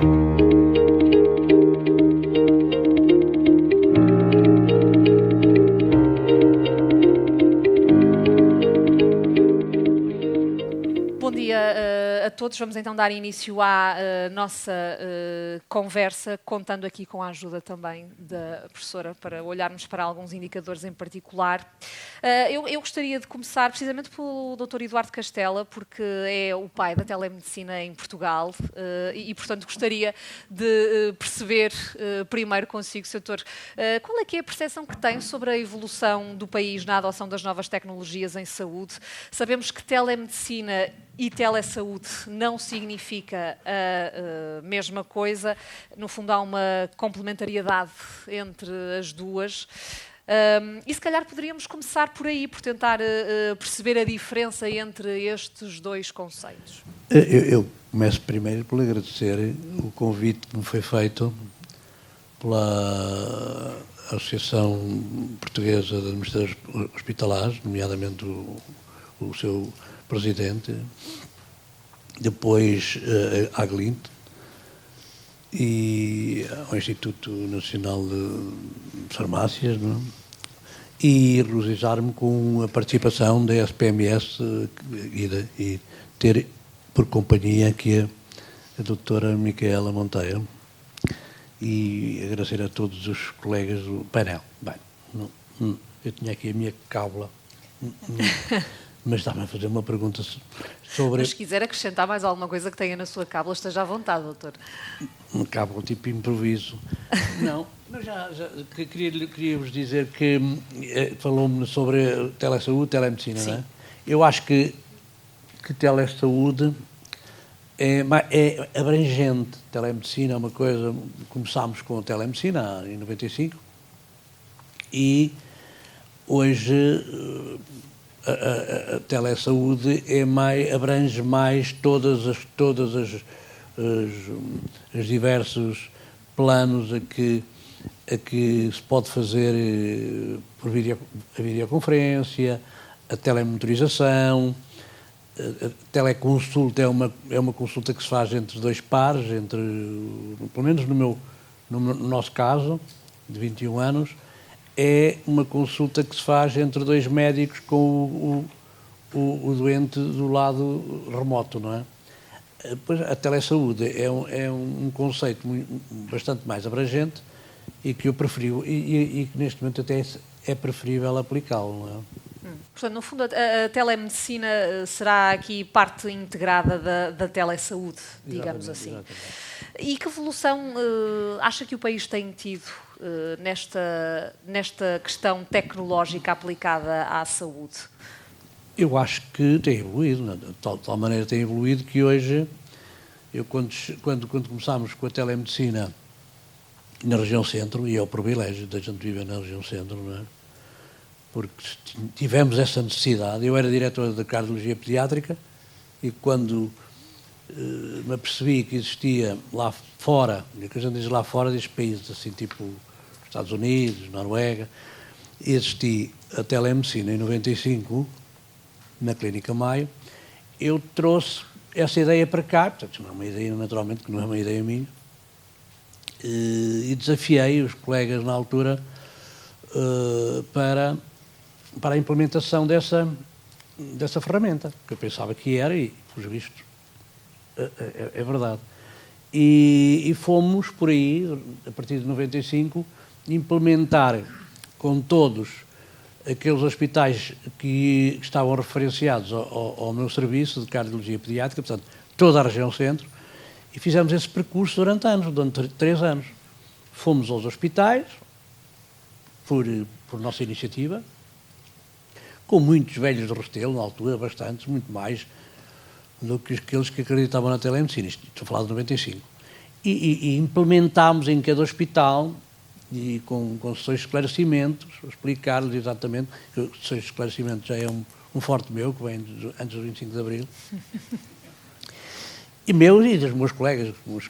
Bom dia a todos. Vamos então dar início à nossa conversa, contando aqui com a ajuda também da professora para olharmos para alguns indicadores em particular. Eu gostaria de começar precisamente pelo Dr. Eduardo Castela, porque é o pai da telemedicina em Portugal e, portanto, gostaria de perceber primeiro consigo, Sr. Doutor, qual é que é a percepção que tem sobre a evolução do país na adoção das novas tecnologias em saúde. Sabemos que telemedicina e telesaúde não significa a mesma coisa. No fundo, há uma complementariedade entre as duas. E se calhar poderíamos começar por aí, por tentar perceber a diferença entre estes dois conceitos. Eu começo primeiro por agradecer o convite que me foi feito pela Associação Portuguesa de Administradores Hospitalares, nomeadamente o seu presidente, depois à Glint e ao Instituto Nacional de Farmácias, não é? E regozijar-me com a participação da SPMS e ter por companhia aqui a doutora Micaela Monteiro e agradecer a todos os colegas do painel. Bem, eu tinha aqui a minha cábula, mas estava a fazer uma pergunta sobre... Mas se quiser acrescentar mais alguma coisa que tenha na sua cábula, esteja à vontade, doutor. Uma cábula tipo improviso. Não, mas queria-vos dizer que falou-me sobre telesaúde, telemedicina, Sim. não é? Eu acho que telesaúde é abrangente. Telemedicina é uma coisa... Começámos com a telemedicina em 95 e hoje... A telesaúde abrange mais todas as diversos planos a que se pode fazer por videoconferência, a telemonitorização, a teleconsulta é uma consulta que se faz entre dois pares, pelo menos no nosso caso, de 21 anos, é uma consulta que se faz entre dois médicos com o doente do lado remoto, não é? Pois a telesaúde é um conceito bastante mais abrangente e que eu preferi, e que neste momento até é preferível aplicá-lo, não é? Portanto, no fundo, a telemedicina será aqui parte integrada da telesaúde, digamos assim. Exatamente. E que evolução acha que o país tem tido nesta questão tecnológica aplicada à saúde? Eu acho que tem evoluído, de tal maneira tem evoluído que hoje, quando começámos com a telemedicina na região centro, e é o privilégio da gente viver na região centro, não é? Porque tivemos essa necessidade. Eu era diretor da cardiologia pediátrica e quando me apercebi que existia lá fora, e que a gente diz lá fora, diz países assim tipo Estados Unidos, Noruega, existia a telemedicina em 95, na Clínica Maio, eu trouxe essa ideia para cá, portanto não é uma ideia, naturalmente, que não é uma ideia minha, e desafiei os colegas na altura para a implementação dessa ferramenta, que eu pensava que era, e, pelos vistos, é verdade. E fomos por aí, a partir de 95, implementar com todos aqueles hospitais que estavam referenciados ao meu serviço de cardiologia pediátrica, portanto, toda a região centro, e fizemos esse percurso durante 3 anos. Fomos aos hospitais, por nossa iniciativa, com muitos velhos de Restelo, na altura, bastantes, muito mais do que aqueles que acreditavam na telemedicina. Estou a falar de 95. E implementámos em cada hospital, e com sessões de esclarecimentos, explicar-lhes exatamente, que sessões de esclarecimento já é um forte meu, que vem antes do 25 de Abril, e meus e dos meus colegas, meus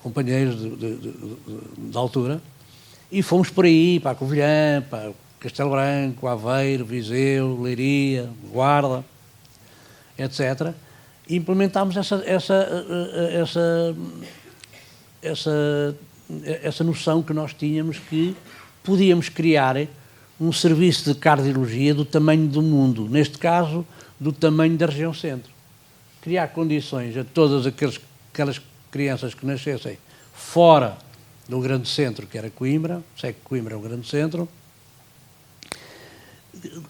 companheiros da altura, e fomos por aí, para a Covilhã, para Castelo Branco, Aveiro, Viseu, Leiria, Guarda, etc. E implementámos essa noção que nós tínhamos que podíamos criar um serviço de cardiologia do tamanho do mundo, neste caso, do tamanho da região centro. Criar condições a todas aquelas crianças que nascessem fora do grande centro, que era Coimbra, sei que Coimbra é um grande centro,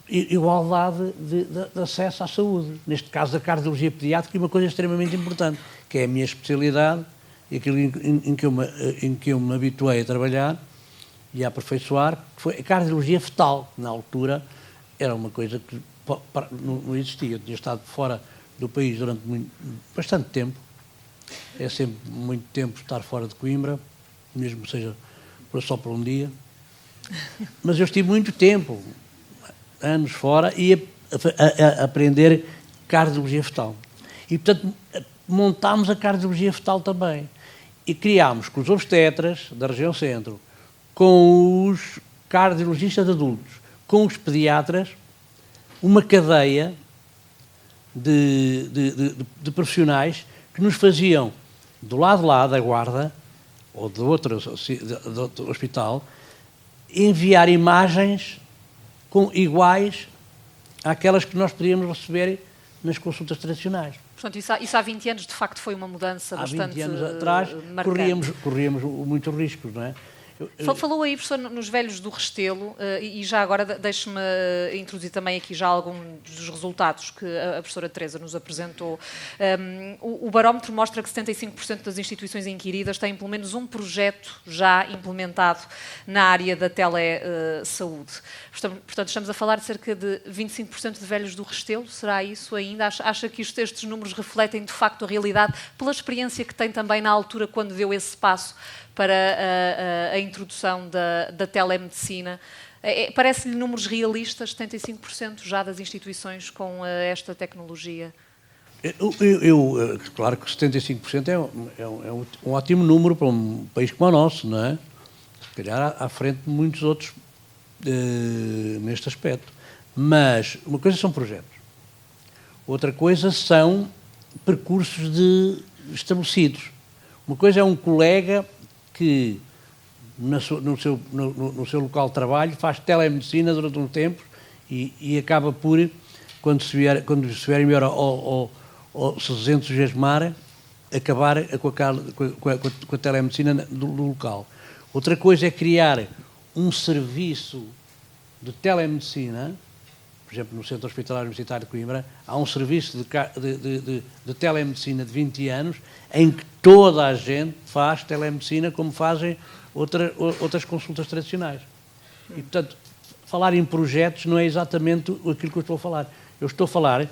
igualdade de acesso à saúde, neste caso a cardiologia pediátrica, e uma coisa extremamente importante, que é a minha especialidade, e aquilo em que eu me habituei a trabalhar e a aperfeiçoar, que foi a cardiologia fetal. Na altura era uma coisa que não existia. Eu tinha estado fora do país durante bastante tempo. É sempre muito tempo estar fora de Coimbra, mesmo que seja só por um dia. Mas eu estive muito tempo, anos fora, e a aprender cardiologia fetal. E, portanto, montámos a cardiologia fetal também. E criámos com os obstetras da região centro, com os cardiologistas adultos, com os pediatras, uma cadeia de profissionais que nos faziam, do lado lá da guarda, ou de outro hospital, enviar imagens iguais àquelas que nós podíamos receber nas consultas tradicionais. Portanto, isso há 20 anos, de facto, foi uma mudança bastante marcante. Há 20 anos atrás corríamos muitos riscos, não é? Falou aí, professor, nos velhos do Restelo, e já agora deixe-me introduzir também aqui já alguns dos resultados que a professora Teresa nos apresentou. O barómetro mostra que 75% das instituições inquiridas têm pelo menos um projeto já implementado na área da telesaúde. Portanto, estamos a falar de cerca de 25% de velhos do Restelo, será isso ainda? Acha que estes números refletem de facto a realidade, pela experiência que tem também na altura quando deu esse passo para a introdução da telemedicina? Parece-lhe números realistas, 75% já das instituições com esta tecnologia? Claro que 75% é um ótimo número para um país como o nosso, não é? Se calhar à frente de muitos outros neste aspecto. Mas uma coisa são projetos, outra coisa são percursos estabelecidos. Uma coisa é um colega que no seu local de trabalho faz telemedicina durante um tempo e acaba por, quando se vier melhor ou se desentusiasmar, acabar com a telemedicina do local. Outra coisa é criar um serviço de telemedicina. Por exemplo, no Centro Hospitalar Universitário de Coimbra, há um serviço de telemedicina de 20 anos em que toda a gente faz telemedicina como fazem outras consultas tradicionais. E, portanto, falar em projetos não é exatamente aquilo que eu estou a falar. Eu estou a falar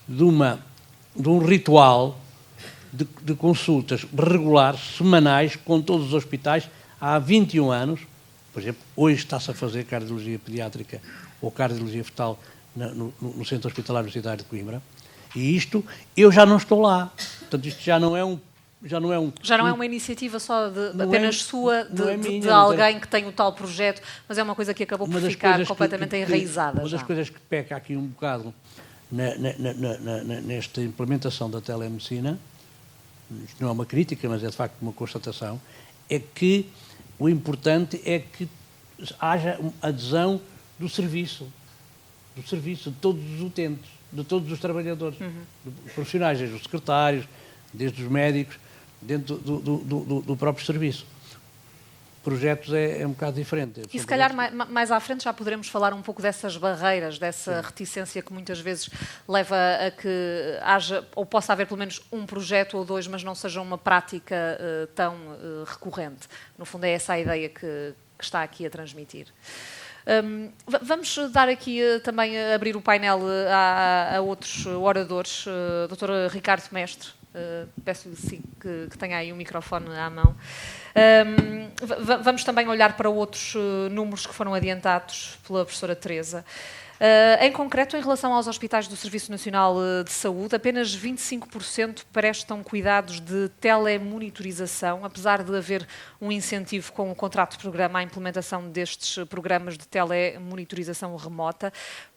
de um ritual de consultas regulares, semanais, com todos os hospitais, há 21 anos. Por exemplo, hoje está-se a fazer cardiologia pediátrica ou cardiologia fetal no Centro Hospitalar Universitário de Coimbra, e isto, eu já não estou lá. Portanto, isto já não é uma iniciativa só apenas sua, de alguém que tem o tal projeto, mas é uma coisa que acabou por ficar completamente enraizada. Uma das coisas que peca aqui um bocado nesta implementação da telemedicina, isto não é uma crítica, mas é de facto uma constatação, é que o importante é que haja adesão do serviço de todos os utentes, de todos os trabalhadores, dos profissionais, desde os secretários, desde os médicos, dentro do próprio serviço. Projetos é um bocado diferente. E se calhar mais à frente já poderemos falar um pouco dessas barreiras, dessa reticência que muitas vezes leva a que haja, ou possa haver pelo menos um projeto ou dois, mas não seja uma prática tão recorrente. No fundo é essa a ideia que está aqui a transmitir. Vamos dar aqui também abrir o painel a outros oradores. Dr. Ricardo Mestre, peço-lhe sim, que tenha aí o microfone à mão. Vamos também olhar para outros números que foram adiantados pela professora Teresa. Em concreto, em relação aos hospitais do Serviço Nacional de Saúde, apenas 25% prestam cuidados de telemonitorização, apesar de haver um incentivo com o contrato de programa à implementação destes programas de telemonitorização remota.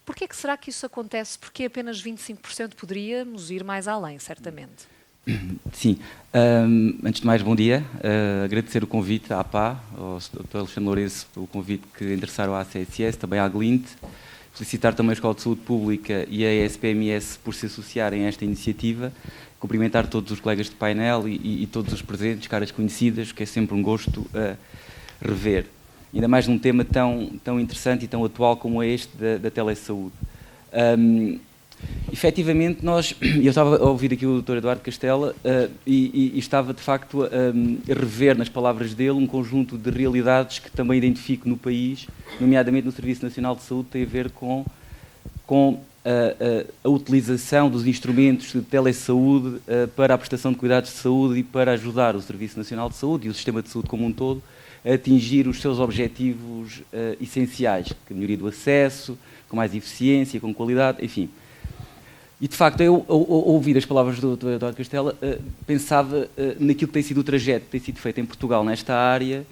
Porquê é que será que isso acontece? Porque apenas 25% poderíamos ir mais além, certamente? Sim. Antes de mais, bom dia. Agradecer o convite à APA, ao Dr. Alexandre Lourenço, pelo convite que endereçaram à ACSS, também à Glint. Felicitar também a Escola de Saúde Pública e a SPMS por se associarem a esta iniciativa. Cumprimentar todos os colegas de painel e todos os presentes, caras conhecidas, que é sempre um gosto rever. Ainda mais num tema tão interessante e tão atual como é este da telesaúde. Efetivamente, eu estava a ouvir aqui o Dr. Eduardo Castela e estava, de facto, a rever nas palavras dele um conjunto de realidades que também identifico no país, nomeadamente no Serviço Nacional de Saúde, tem a ver com a utilização dos instrumentos de telesaúde para a prestação de cuidados de saúde e para ajudar o Serviço Nacional de Saúde e o sistema de saúde como um todo a atingir os seus objetivos essenciais, que é a melhoria do acesso, com mais eficiência, com qualidade, enfim. E, de facto, eu, ao ouvir as palavras do Dr. Eduardo Castela, pensava naquilo que tem sido o trajeto que tem sido feito em Portugal nesta área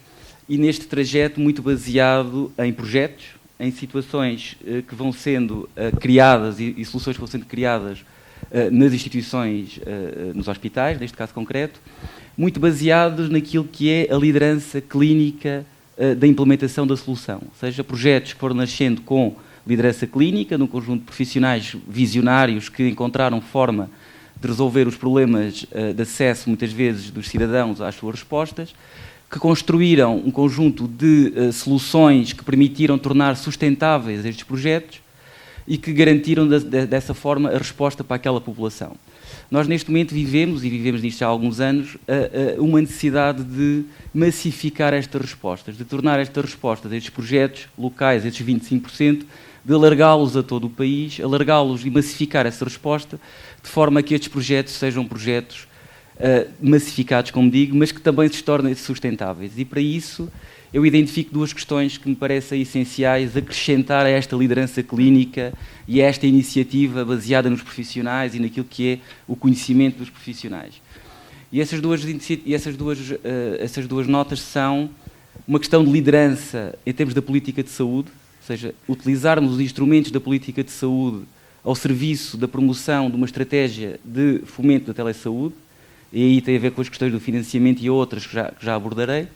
e neste trajeto muito baseado em projetos, em situações que vão sendo criadas e soluções que vão sendo criadas nas instituições, nos hospitais, neste caso concreto, muito baseados naquilo que é a liderança clínica da implementação da solução, ou seja, projetos que foram nascendo com liderança clínica, num conjunto de profissionais visionários que encontraram forma de resolver os problemas de acesso, muitas vezes, dos cidadãos às suas respostas, que construíram um conjunto de soluções que permitiram tornar sustentáveis estes projetos e que garantiram, dessa forma, a resposta para aquela população. Nós, neste momento, vivemos nisto já há alguns anos, uma necessidade de massificar estas respostas, de tornar estas respostas, estes projetos locais, estes 25%, de alargá-los a todo o país, alargá-los e massificar essa resposta, de forma a que estes projetos sejam projetos massificados, como digo, mas que também se tornem sustentáveis. E, para isso, eu identifico duas questões que me parecem essenciais acrescentar a esta liderança clínica e a esta iniciativa baseada nos profissionais e naquilo que é o conhecimento dos profissionais. E essas duas notas são uma questão de liderança em termos da política de saúde, ou seja, utilizarmos os instrumentos da política de saúde ao serviço da promoção de uma estratégia de fomento da telesaúde, e aí tem a ver com as questões do financiamento e outras que já abordarei.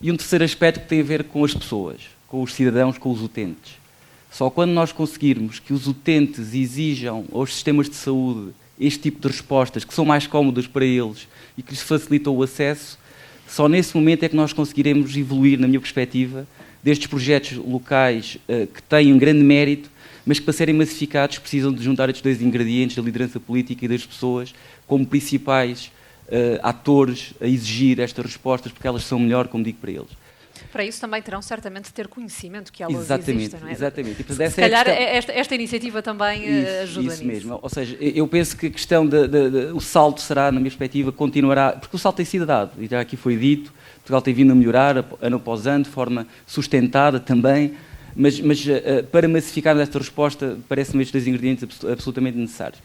E um terceiro aspecto que tem a ver com as pessoas, com os cidadãos, com os utentes. Só quando nós conseguirmos que os utentes exijam aos sistemas de saúde este tipo de respostas, que são mais cómodas para eles e que lhes facilitam o acesso, só nesse momento é que nós conseguiremos evoluir, na minha perspectiva, destes projetos locais que têm um grande mérito, mas que, para serem massificados, precisam de juntar estes dois ingredientes, da liderança política e das pessoas, como principais atores a exigir estas respostas, porque elas são melhor, como digo, para eles. Para isso também terão certamente de ter conhecimento que elas existem, não é? Exatamente. E, portanto, se calhar esta iniciativa também ajuda nisso. Isso mesmo. Ou seja, eu penso que a questão o salto será, na minha perspectiva, continuará, porque o salto tem sido dado, e já aqui foi dito, Portugal tem vindo a melhorar ano após ano, de forma sustentada também, mas para massificar esta resposta, parece-me estes dois ingredientes absolutamente necessários.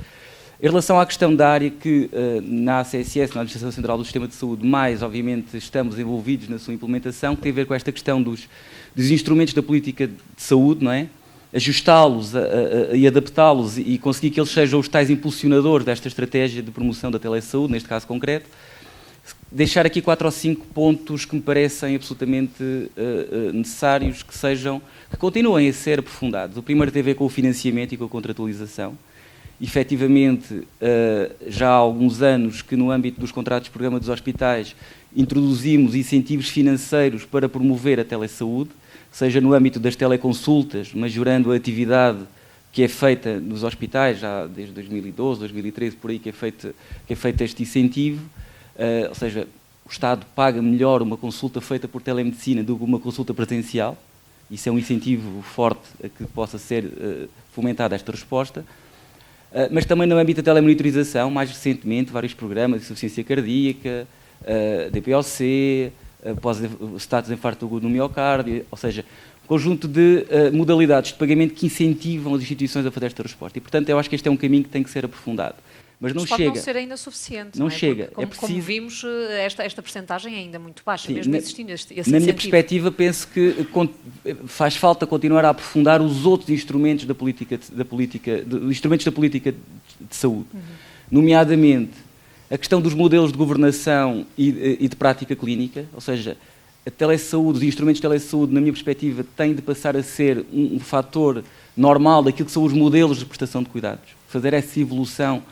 Em relação à questão da área que na ACSS, na Administração Central do Sistema de Saúde, mais, obviamente, estamos envolvidos na sua implementação, que tem a ver com esta questão dos instrumentos da política de saúde, não é? Ajustá-los e adaptá-los e conseguir que eles sejam os tais impulsionadores desta estratégia de promoção da telesaúde, neste caso concreto. Deixar aqui 4 ou 5 pontos que me parecem absolutamente necessários que continuem a ser aprofundados. O primeiro tem a ver com o financiamento e com a contratualização. Efetivamente, já há alguns anos que no âmbito dos contratos de programa dos hospitais introduzimos incentivos financeiros para promover a telesaúde, seja no âmbito das teleconsultas, majorando a atividade que é feita nos hospitais, já desde 2012, 2013, por aí que é feito este incentivo, ou seja, o Estado paga melhor uma consulta feita por telemedicina do que uma consulta presencial. Isso é um incentivo forte a que possa ser fomentada esta resposta. Mas também no âmbito da telemonitorização, mais recentemente, vários programas de insuficiência cardíaca, DPOC, status de infarto agudo no miocárdio, ou seja, um conjunto de modalidades de pagamento que incentivam as instituições a fazer esta resposta. E, portanto, eu acho que este é um caminho que tem que ser aprofundado. Mas não chega. Pode não ser ainda suficiente. Não chega. Porque, como vimos, esta percentagem é ainda muito baixa, sim, mesmo existindo esse incentivo. Na minha perspectiva, penso que faz falta continuar a aprofundar os outros instrumentos da política de saúde, nomeadamente A questão dos modelos de governação e de prática clínica, ou seja, a telesaúde, os instrumentos de telesaúde, na minha perspectiva, têm de passar a ser um fator normal daquilo que são os modelos de prestação de cuidados. Fazer essa evolução,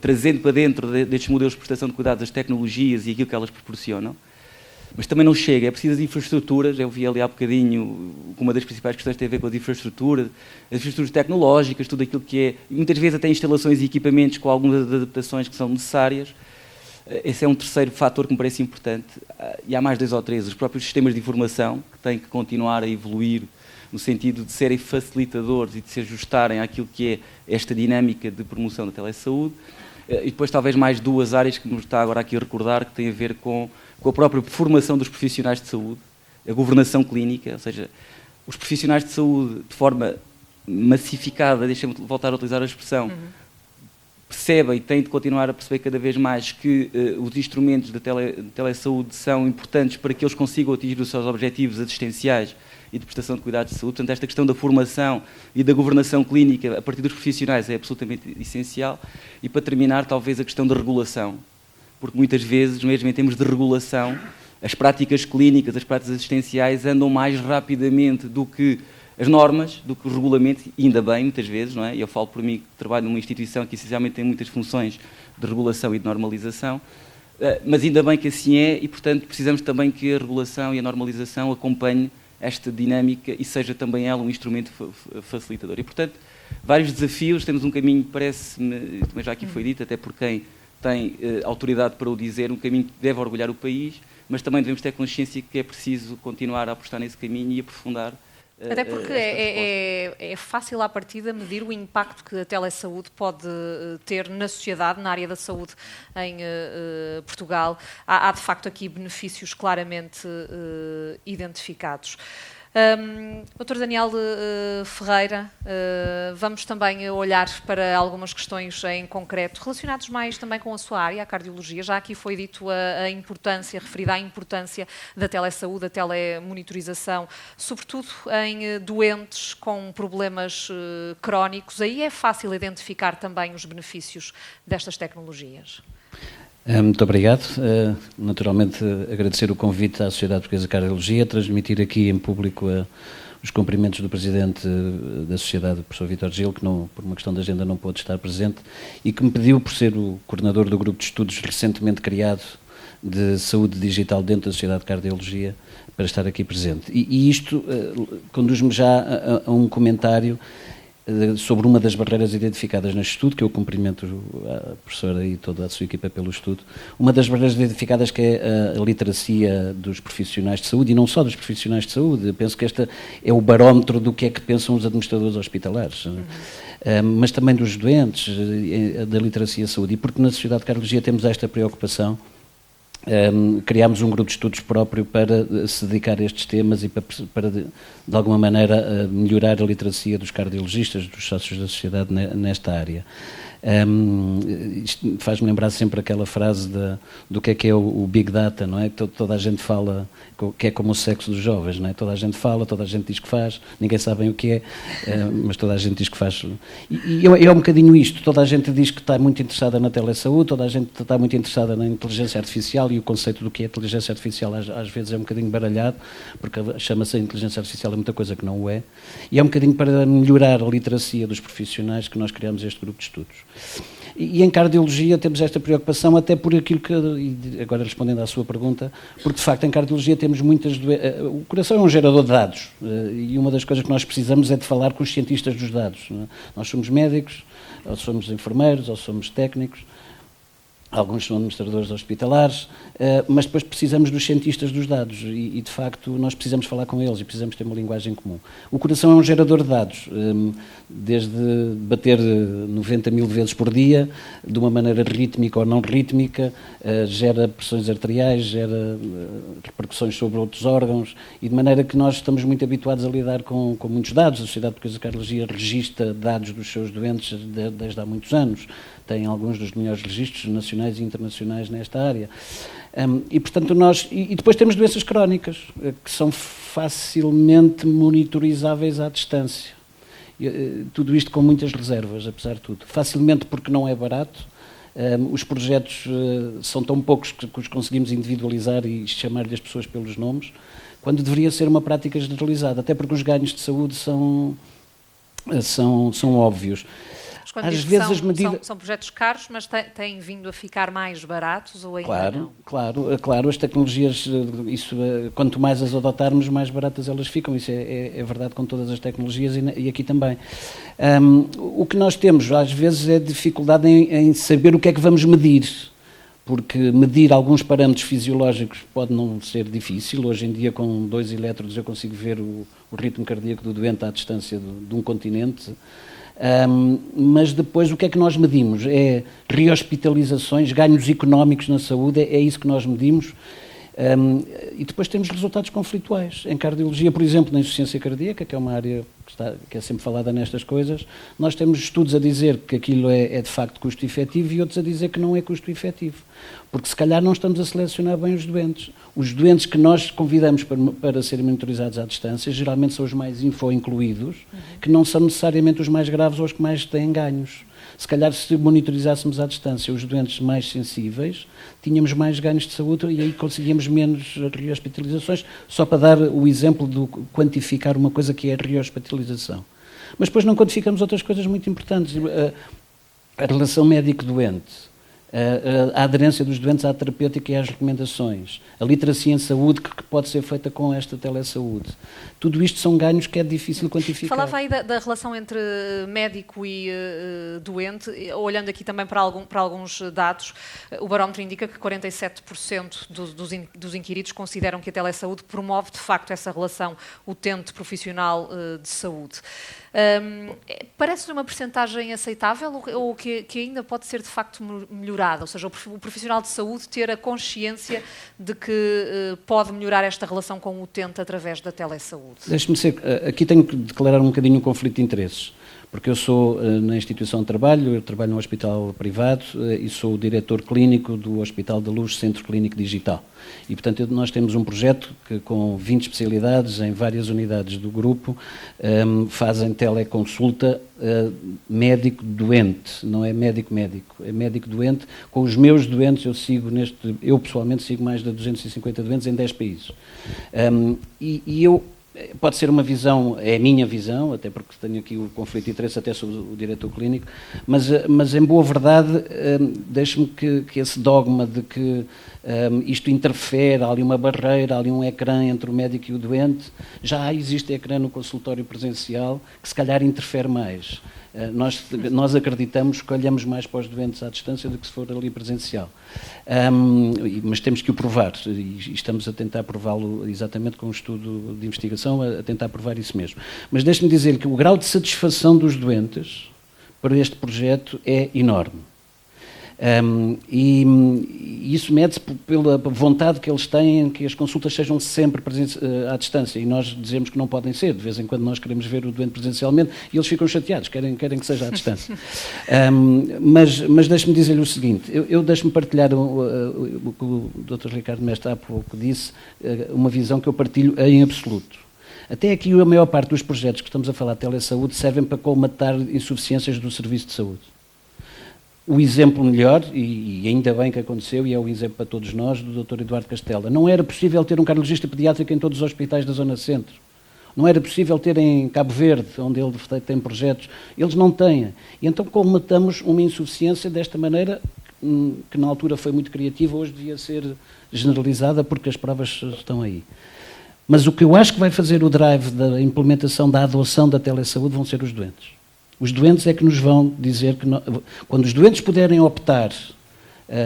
trazendo para dentro destes modelos de prestação de cuidados as tecnologias e aquilo que elas proporcionam. Mas também não chega, é preciso as infraestruturas. Eu vi ali há bocadinho, uma das principais questões tem a ver com as infraestruturas tecnológicas, tudo aquilo que é, e muitas vezes até instalações e equipamentos com algumas adaptações que são necessárias. Esse é um terceiro fator que me parece importante. E há mais 2 ou 3, os próprios sistemas de informação, que têm que continuar a evoluir no sentido de serem facilitadores e de se ajustarem àquilo que é esta dinâmica de promoção da telesaúde. E depois talvez mais 2 áreas que me está agora aqui a recordar, que têm a ver com a própria formação dos profissionais de saúde, a governação clínica, ou seja, os profissionais de saúde, de forma massificada, deixem-me voltar a utilizar a expressão, percebem e têm de continuar a perceber cada vez mais que os instrumentos da telesaúde são importantes para que eles consigam atingir os seus objetivos assistenciais e de prestação de cuidados de saúde. Portanto, esta questão da formação e da governação clínica a partir dos profissionais é absolutamente essencial. E, para terminar, talvez a questão da regulação, porque muitas vezes, mesmo em termos de regulação, as práticas clínicas, as práticas assistenciais andam mais rapidamente do que as normas, do que os regulamentos, e ainda bem, muitas vezes, não é? Eu falo por mim que trabalho numa instituição que essencialmente tem muitas funções de regulação e de normalização, mas ainda bem que assim é, e portanto precisamos também que a regulação e a normalização acompanhem esta dinâmica e seja também ela um instrumento facilitador. E portanto, vários desafios, temos um caminho, parece-me, também já aqui foi dito, até por quem tem autoridade para o dizer, um caminho que deve orgulhar o país, mas também devemos ter consciência que é preciso continuar a apostar nesse caminho e aprofundar. Até porque é fácil à partida medir o impacto que a telesaúde pode ter na sociedade, na área da saúde em Portugal. Há de facto aqui benefícios claramente identificados. Dr. Daniel Ferreira, vamos também olhar para algumas questões em concreto, relacionadas mais também com a sua área, a cardiologia. Já aqui foi dito a importância, referida à importância da telesaúde, da telemonitorização, sobretudo em doentes com problemas crónicos. Aí é fácil identificar também os benefícios destas tecnologias. Muito obrigado. Naturalmente, agradecer o convite à Sociedade Portuguesa de Cardiologia, transmitir aqui em público os cumprimentos do Presidente da Sociedade, o professor Vítor Gil, que não, por uma questão de agenda não pôde estar presente, e que me pediu, por ser o coordenador do grupo de estudos recentemente criado de saúde digital dentro da Sociedade de Cardiologia, para estar aqui presente. E isto conduz-me já a um comentário sobre uma das barreiras identificadas neste estudo, que eu cumprimento a professora e toda a sua equipa pelo estudo. Uma das barreiras identificadas, que é a literacia dos profissionais de saúde, e não só dos profissionais de saúde. Eu penso que esta é o barómetro do que é que pensam os administradores hospitalares, mas também dos doentes, da literacia de saúde. E porque na Sociedade de Cardiologia temos esta preocupação, criámos um grupo de estudos próprio para se dedicar a estes temas e para de alguma maneira, melhorar a literacia dos cardiologistas, dos sócios da sociedade nesta área. Isto faz-me lembrar sempre aquela frase do que é o Big Data, não é? Toda a gente fala, que é como o sexo dos jovens, não é? Toda a gente fala, toda a gente diz que faz, ninguém sabe bem o que é, mas toda a gente diz que faz. E é um bocadinho isto, toda a gente diz que está muito interessada na telesaúde, toda a gente está muito interessada na inteligência artificial, e o conceito do que é inteligência artificial às vezes é um bocadinho baralhado, porque chama-se a inteligência artificial, é muita coisa que não o é, e é um bocadinho para melhorar a literacia dos profissionais que nós criamos este grupo de estudos. E em cardiologia temos esta preocupação, até por aquilo que, e agora respondendo à sua pergunta, porque de facto em cardiologia temos muitas doenças. O coração é um gerador de dados, e uma das coisas que nós precisamos é de falar com os cientistas dos dados. Nós somos médicos, ou somos enfermeiros, ou somos técnicos, alguns são administradores hospitalares, mas depois precisamos dos cientistas dos dados e, de facto, nós precisamos falar com eles e precisamos ter uma linguagem comum. O coração é um gerador de dados, desde bater 90 mil vezes por dia, de uma maneira rítmica ou não rítmica, gera pressões arteriais, gera repercussões sobre outros órgãos, e de maneira que nós estamos muito habituados a lidar com muitos dados. A Sociedade Portuguesa de Cardiologia registra dados dos seus doentes desde há muitos anos, tem alguns dos melhores registros nacionais e internacionais nesta área. E, portanto, e depois temos doenças crónicas, que são facilmente monitorizáveis à distância. Tudo isto com muitas reservas, apesar de tudo. Facilmente porque não é barato, Os projetos são tão poucos que os conseguimos individualizar e chamar-lhe as pessoas pelos nomes, quando deveria ser uma prática generalizada, até porque os ganhos de saúde são óbvios. Às vezes são projetos caros, mas têm vindo a ficar mais baratos ou ainda não? Claro, as tecnologias, quanto mais as adotarmos, mais baratas elas ficam, isso é verdade com todas as tecnologias e aqui também. O que nós temos às vezes é dificuldade em saber o que é que vamos medir, porque medir alguns parâmetros fisiológicos pode não ser difícil. Hoje em dia, com 2 elétrodos, eu consigo ver o ritmo cardíaco do doente à distância de um continente. Mas depois o que é que nós medimos? É rehospitalizações, ganhos económicos na saúde, é isso que nós medimos. E depois temos resultados conflituais. Em cardiologia, por exemplo, na insuficiência cardíaca, que é uma área que é sempre falada nestas coisas, nós temos estudos a dizer que aquilo é de facto custo-efetivo e outros a dizer que não é custo-efetivo. Porque se calhar não estamos a selecionar bem os doentes. Os doentes que nós convidamos para serem monitorizados à distância, geralmente são os mais info-incluídos, que não são necessariamente os mais graves ou os que mais têm ganhos. Se calhar, se monitorizássemos à distância os doentes mais sensíveis, tínhamos mais ganhos de saúde e aí conseguíamos menos rehospitalizações, só para dar o exemplo de quantificar uma coisa que é a rehospitalização. Mas depois não quantificamos outras coisas muito importantes. A relação médico-doente, a aderência dos doentes à terapêutica e às recomendações, a literacia em saúde que pode ser feita com esta telesaúde. Tudo isto são ganhos que é difícil quantificar. Falava aí da relação entre médico e doente, olhando aqui também para alguns dados, o barómetro indica que 47% dos inquiridos consideram que a telesaúde promove de facto essa relação utente-profissional de saúde. Parece-lhe uma percentagem aceitável ou que ainda pode ser de facto melhorada? Ou seja, o profissional de saúde ter a consciência de que pode melhorar esta relação com o utente através da telesaúde? Deixe-me dizer, aqui tenho que declarar um bocadinho um conflito de interesses, porque eu sou na instituição de trabalho, eu trabalho num hospital privado e sou o diretor clínico do Hospital da Luz Centro Clínico Digital. E, portanto, nós temos um projeto que, com 20 especialidades em várias unidades do grupo, fazem teleconsulta médico-doente, não é médico-médico, é médico-doente. Com os meus doentes, eu pessoalmente sigo mais de 250 doentes em 10 países. Pode ser uma visão, é a minha visão, até porque tenho aqui o conflito de interesse até sobre o diretor clínico, mas em boa verdade, deixe-me que esse dogma de que isto interfere, há ali uma barreira, há ali um ecrã entre o médico e o doente, já existe ecrã no consultório presencial que se calhar interfere mais. Nós acreditamos que olhamos mais para os doentes à distância do que se for ali presencial. Mas temos que o provar e estamos a tentar prová-lo exatamente com um estudo de investigação, a tentar provar isso mesmo. Mas deixe-me dizer que o grau de satisfação dos doentes para este projeto é enorme. E isso mede-se pela vontade que eles têm que as consultas sejam sempre à distância, e nós dizemos que não podem ser. De vez em quando nós queremos ver o doente presencialmente e eles ficam chateados, querem que seja à distância. Mas deixe-me dizer-lhe o seguinte, eu deixo-me partilhar o que o Dr. Ricardo Mestre há pouco disse, uma visão que eu partilho em absoluto. Até aqui a maior parte dos projetos que estamos a falar de telesaúde servem para colmatar insuficiências do serviço de saúde. O exemplo melhor, e ainda bem que aconteceu, e é o exemplo para todos nós, do Dr. Eduardo Castela. Não era possível ter um cardiologista pediátrico em todos os hospitais da Zona Centro. Não era possível ter em Cabo Verde, onde ele tem projetos. Eles não têm. E então colmatamos uma insuficiência desta maneira, que na altura foi muito criativa, hoje devia ser generalizada, porque as provas estão aí. Mas o que eu acho que vai fazer o drive da implementação da adoção da telesaúde vão ser os doentes. Os doentes é que nos vão dizer que, quando os doentes puderem optar,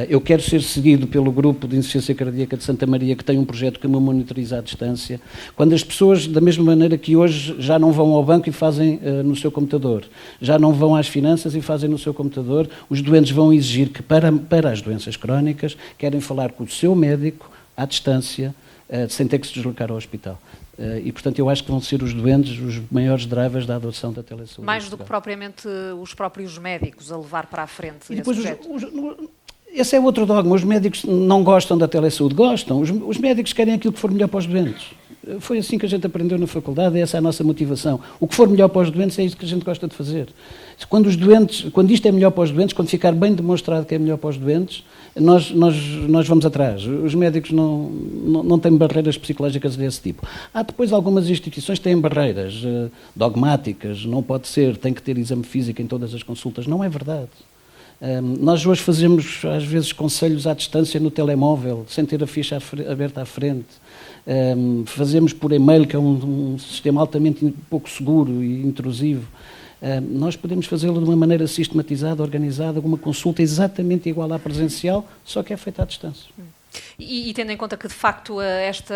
eu quero ser seguido pelo grupo de insuficiência cardíaca de Santa Maria, que tem um projeto que me monitoriza à distância, quando as pessoas, da mesma maneira que hoje, já não vão ao banco e fazem no seu computador, já não vão às finanças e fazem no seu computador, os doentes vão exigir que, para as doenças crónicas, querem falar com o seu médico à distância, sem ter que se deslocar ao hospital. E, portanto, eu acho que vão ser os doentes os maiores drivers da adoção da telesaúde. Mais do que propriamente os próprios médicos a levar para a frente e depois esse projeto. Esse é outro dogma. Os médicos não gostam da telesaúde. Gostam. Os médicos querem aquilo que for melhor para os doentes. Foi assim que a gente aprendeu na faculdade, essa é a nossa motivação. O que for melhor para os doentes é isso que a gente gosta de fazer. Quando isto é melhor para os doentes, quando ficar bem demonstrado que é melhor para os doentes, nós vamos atrás. Os médicos não têm barreiras psicológicas desse tipo. Há depois algumas instituições que têm barreiras dogmáticas, não pode ser, tem que ter exame físico em todas as consultas. Não é verdade. Nós hoje fazemos, às vezes, conselhos à distância no telemóvel, sem ter a ficha aberta à frente. Fazemos por e-mail, que é um sistema altamente pouco seguro e intrusivo. Nós podemos fazê-lo de uma maneira sistematizada, organizada, com uma consulta exatamente igual à presencial, só que é feita à distância. E tendo em conta que, de facto, esta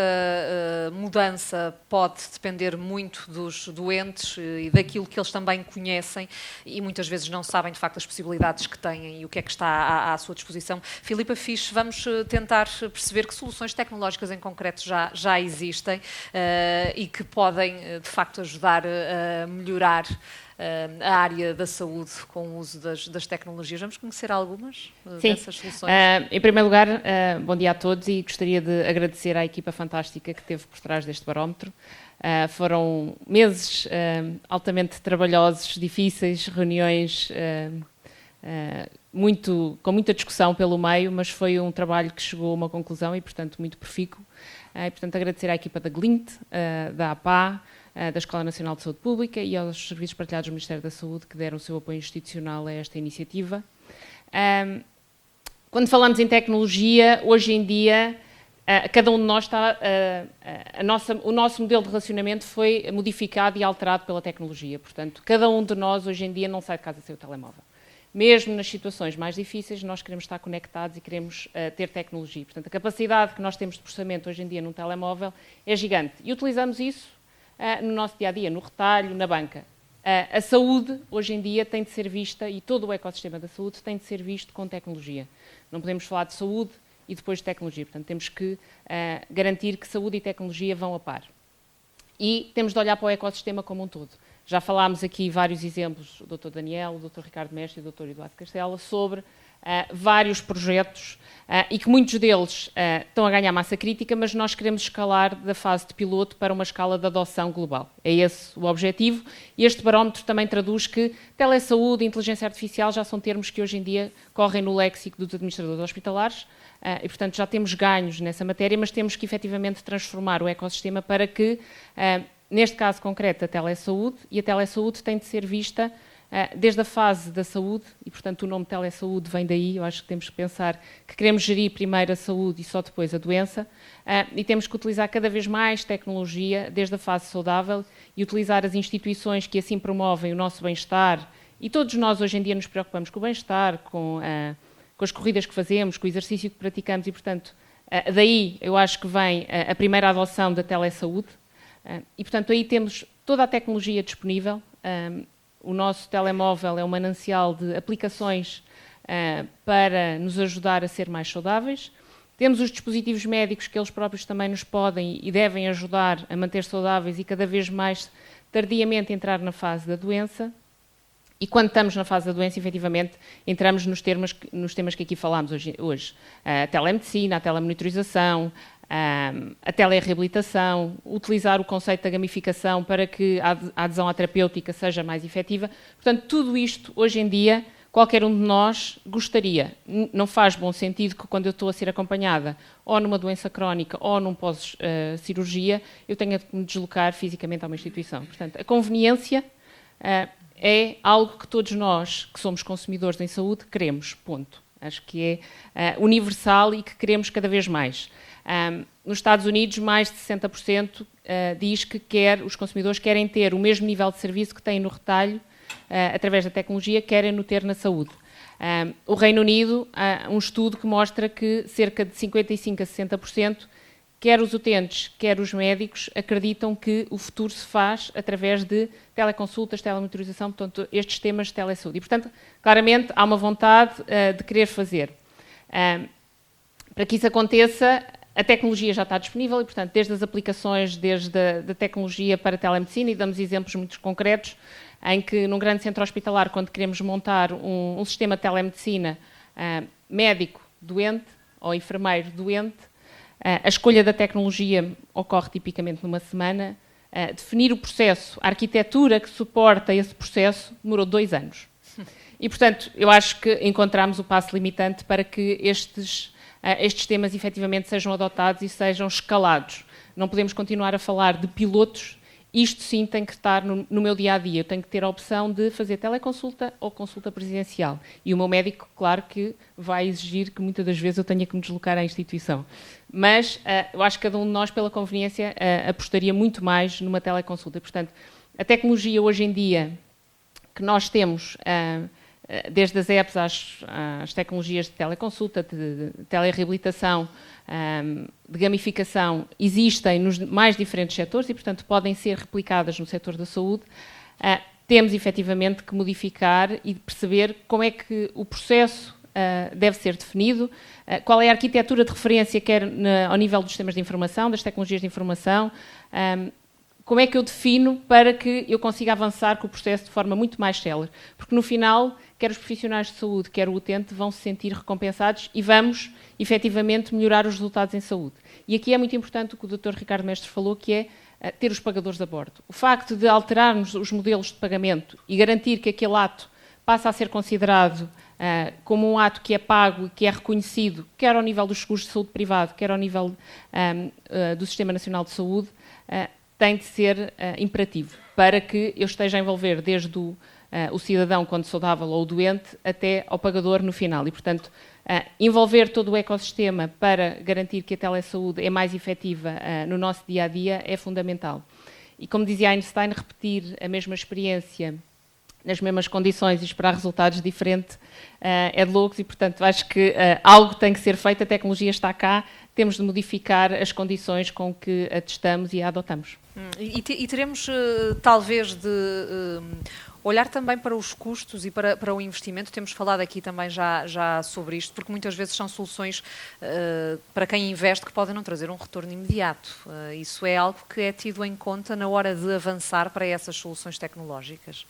mudança pode depender muito dos doentes e daquilo que eles também conhecem e muitas vezes não sabem, de facto, as possibilidades que têm e o que é que está à sua disposição. Filipa Fisch, vamos tentar perceber que soluções tecnológicas em concreto já existem e que podem, de facto, ajudar a melhorar a área da saúde com o uso das tecnologias. Vamos conhecer algumas dessas soluções? Em primeiro lugar, bom dia a todos e gostaria de agradecer à equipa fantástica que esteve por trás deste barómetro. Foram meses altamente trabalhosos, difíceis, reuniões com muita discussão pelo meio, mas foi um trabalho que chegou a uma conclusão e, portanto, muito profícuo. E, portanto, agradecer à equipa da GLINT, da APA, da Escola Nacional de Saúde Pública e aos Serviços Partilhados do Ministério da Saúde que deram o seu apoio institucional a esta iniciativa. Quando falamos em tecnologia, hoje em dia, cada um de nós está... o nosso modelo de relacionamento foi modificado e alterado pela tecnologia. Portanto, cada um de nós, hoje em dia, não sai de casa sem o telemóvel. Mesmo nas situações mais difíceis, nós queremos estar conectados e queremos ter tecnologia. Portanto, a capacidade que nós temos de processamento hoje em dia num telemóvel é gigante. E utilizamos isso no nosso dia-a-dia, no retalho, na banca. A saúde, hoje em dia, tem de ser vista, e todo o ecossistema da saúde tem de ser visto com tecnologia. Não podemos falar de saúde e depois de tecnologia. Portanto, temos que garantir que saúde e tecnologia vão a par. E temos de olhar para o ecossistema como um todo. Já falámos aqui vários exemplos, o Dr. Daniel, o Dr. Ricardo Mestre e o Dr. Eduardo Castela, sobre vários projetos e que muitos deles estão a ganhar massa crítica, mas nós queremos escalar da fase de piloto para uma escala de adoção global. É esse o objetivo e este barómetro também traduz que telesaúde e inteligência artificial já são termos que hoje em dia correm no léxico dos administradores hospitalares e, portanto, já temos ganhos nessa matéria, mas temos que efetivamente transformar o ecossistema para que, neste caso concreto, a telesaúde, e a telesaúde tem de ser vista desde a fase da saúde, e portanto o nome telesaúde vem daí, eu acho que temos que pensar que queremos gerir primeiro a saúde e só depois a doença, e temos que utilizar cada vez mais tecnologia desde a fase saudável e utilizar as instituições que assim promovem o nosso bem-estar, e todos nós hoje em dia nos preocupamos com o bem-estar, com as corridas que fazemos, com o exercício que praticamos, e portanto daí eu acho que vem a primeira adoção da telesaúde, e portanto aí temos toda a tecnologia disponível. O nosso telemóvel é um manancial de aplicações para nos ajudar a ser mais saudáveis. Temos os dispositivos médicos que eles próprios também nos podem e devem ajudar a manter saudáveis e cada vez mais tardiamente entrar na fase da doença. E quando estamos na fase da doença, efetivamente, entramos nos temas que aqui falámos hoje. A telemedicina, a telemonitorização, a telereabilitação, utilizar o conceito da gamificação para que a adesão à terapêutica seja mais efetiva. Portanto, tudo isto, hoje em dia, qualquer um de nós gostaria. Não faz bom sentido que quando eu estou a ser acompanhada ou numa doença crónica ou num pós-cirurgia, eu tenha de me deslocar fisicamente a uma instituição. Portanto, a conveniência é algo que todos nós, que somos consumidores em saúde, queremos, ponto. Acho que é universal e que queremos cada vez mais. Nos Estados Unidos, mais de 60% diz que os consumidores querem ter o mesmo nível de serviço que têm no retalho, através da tecnologia, querem-no ter na saúde. O Reino Unido, há um estudo que mostra que cerca de 55% a 60%, quer os utentes, quer os médicos, acreditam que o futuro se faz através de teleconsultas, telemonitorização, portanto, estes temas de telesaúde. E, portanto, claramente, há uma vontade de querer fazer. Para que isso aconteça, a tecnologia já está disponível e, portanto, desde as aplicações, desde a tecnologia para a telemedicina, e damos exemplos muito concretos, em que num grande centro hospitalar, quando queremos montar um sistema de telemedicina médico doente ou enfermeiro doente, A escolha da tecnologia ocorre tipicamente numa semana. Definir o processo, a arquitetura que suporta esse processo, demorou 2 anos. E, portanto, eu acho que encontramos o passo limitante para que estes temas efetivamente sejam adotados e sejam escalados. Não podemos continuar a falar de pilotos. Isto sim tem que estar no meu dia-a-dia. Eu tenho que ter a opção de fazer teleconsulta ou consulta presencial. E o meu médico, claro que vai exigir que muitas das vezes eu tenha que me deslocar à instituição. Mas eu acho que cada um de nós, pela conveniência, apostaria muito mais numa teleconsulta. Portanto, a tecnologia hoje em dia que nós temos, desde as apps às tecnologias de teleconsulta, de telereabilitação, de gamificação, existem nos mais diferentes setores e, portanto, podem ser replicadas no setor da saúde. Temos, efetivamente, que modificar e perceber como é que o processo deve ser definido, qual é a arquitetura de referência, quer ao nível dos sistemas de informação, das tecnologias de informação, como é que eu defino para que eu consiga avançar com o processo de forma muito mais célere. Porque, no final, quer os profissionais de saúde, quer o utente, vão se sentir recompensados e vamos, efetivamente, melhorar os resultados em saúde. E aqui é muito importante o que o Dr. Ricardo Mestre falou, que é ter os pagadores a bordo. O facto de alterarmos os modelos de pagamento e garantir que aquele ato passa a ser considerado como um ato que é pago e que é reconhecido, quer ao nível dos seguros de saúde privado, quer ao nível do Sistema Nacional de Saúde, tem de ser imperativo, para que eu esteja a envolver desde o cidadão, quando saudável, ou o doente, até ao pagador no final. E, portanto, envolver todo o ecossistema para garantir que a telesaúde é mais efetiva no nosso dia-a-dia é fundamental. E, como dizia Einstein, repetir a mesma experiência nas mesmas condições e esperar resultados diferentes é de loucos e, portanto, acho que algo tem que ser feito, a tecnologia está cá, temos de modificar as condições com que a testamos e a adotamos. E teremos, talvez, de olhar também para os custos e para o investimento. Temos falado aqui também já sobre isto, porque muitas vezes são soluções para quem investe que podem não trazer um retorno imediato. Isso é algo que é tido em conta na hora de avançar para essas soluções tecnológicas.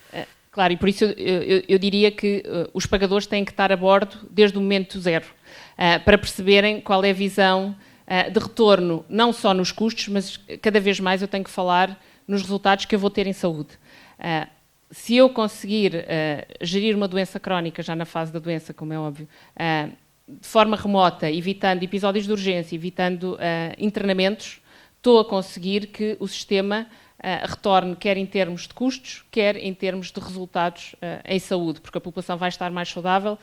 Claro, e por isso eu diria que os pagadores têm que estar a bordo desde o momento zero, para perceberem qual é a visão de retorno, não só nos custos, mas cada vez mais eu tenho que falar nos resultados que eu vou ter em saúde. Se eu conseguir gerir uma doença crónica, já na fase da doença, como é óbvio, de forma remota, evitando episódios de urgência, evitando internamentos, estou a conseguir que o sistema retorne, quer em termos de custos, quer em termos de resultados em saúde, porque a população vai estar mais saudável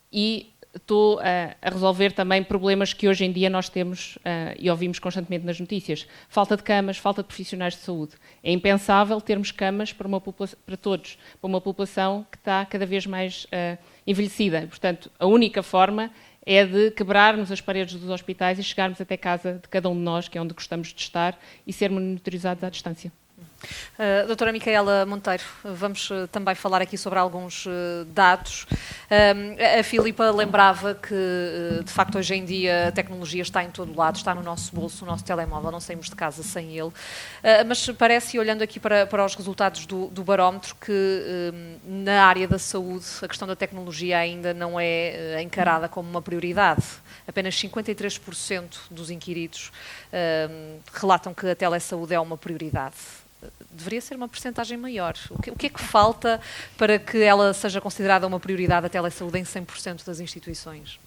e estou a resolver também problemas que hoje em dia nós temos e ouvimos constantemente nas notícias. Falta de camas, falta de profissionais de saúde. É impensável termos camas para todos, para uma população que está cada vez mais envelhecida. Portanto, a única forma é de quebrarmos as paredes dos hospitais e chegarmos até casa de cada um de nós, que é onde gostamos de estar, e sermos monitorizados à distância. Doutora Micaela Monteiro, vamos também falar aqui sobre alguns dados. A Filipa lembrava que, de facto, hoje em dia a tecnologia está em todo lado, está no nosso bolso, no nosso telemóvel, não saímos de casa sem ele. Mas parece, olhando aqui para os resultados do barómetro, que na área da saúde a questão da tecnologia ainda não é encarada como uma prioridade. Apenas 53% dos inquiridos relatam que a telesaúde é uma prioridade. Deveria ser uma percentagem maior. O que é que falta para que ela seja considerada uma prioridade, a telesaúde, em 100% das instituições?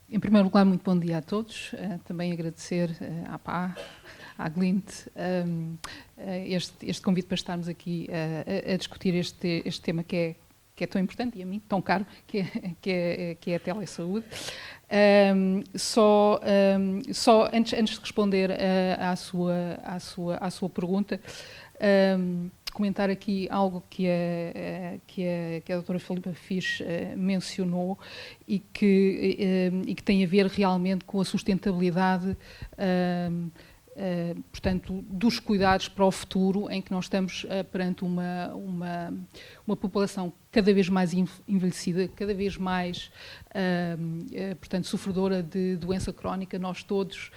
Em primeiro lugar, muito bom dia a todos. Também agradecer à PA, à Glint, este convite para estarmos aqui a discutir este tema que é tão importante e a mim tão caro, que é a telesaúde. Só antes de responder à sua pergunta, comentar aqui algo que a doutora Filipa Fisch mencionou e que tem a ver realmente com a sustentabilidade, portanto, dos cuidados para o futuro, em que nós estamos perante uma população cada vez mais envelhecida, cada vez mais, portanto, sofredora de doença crónica. Nós todos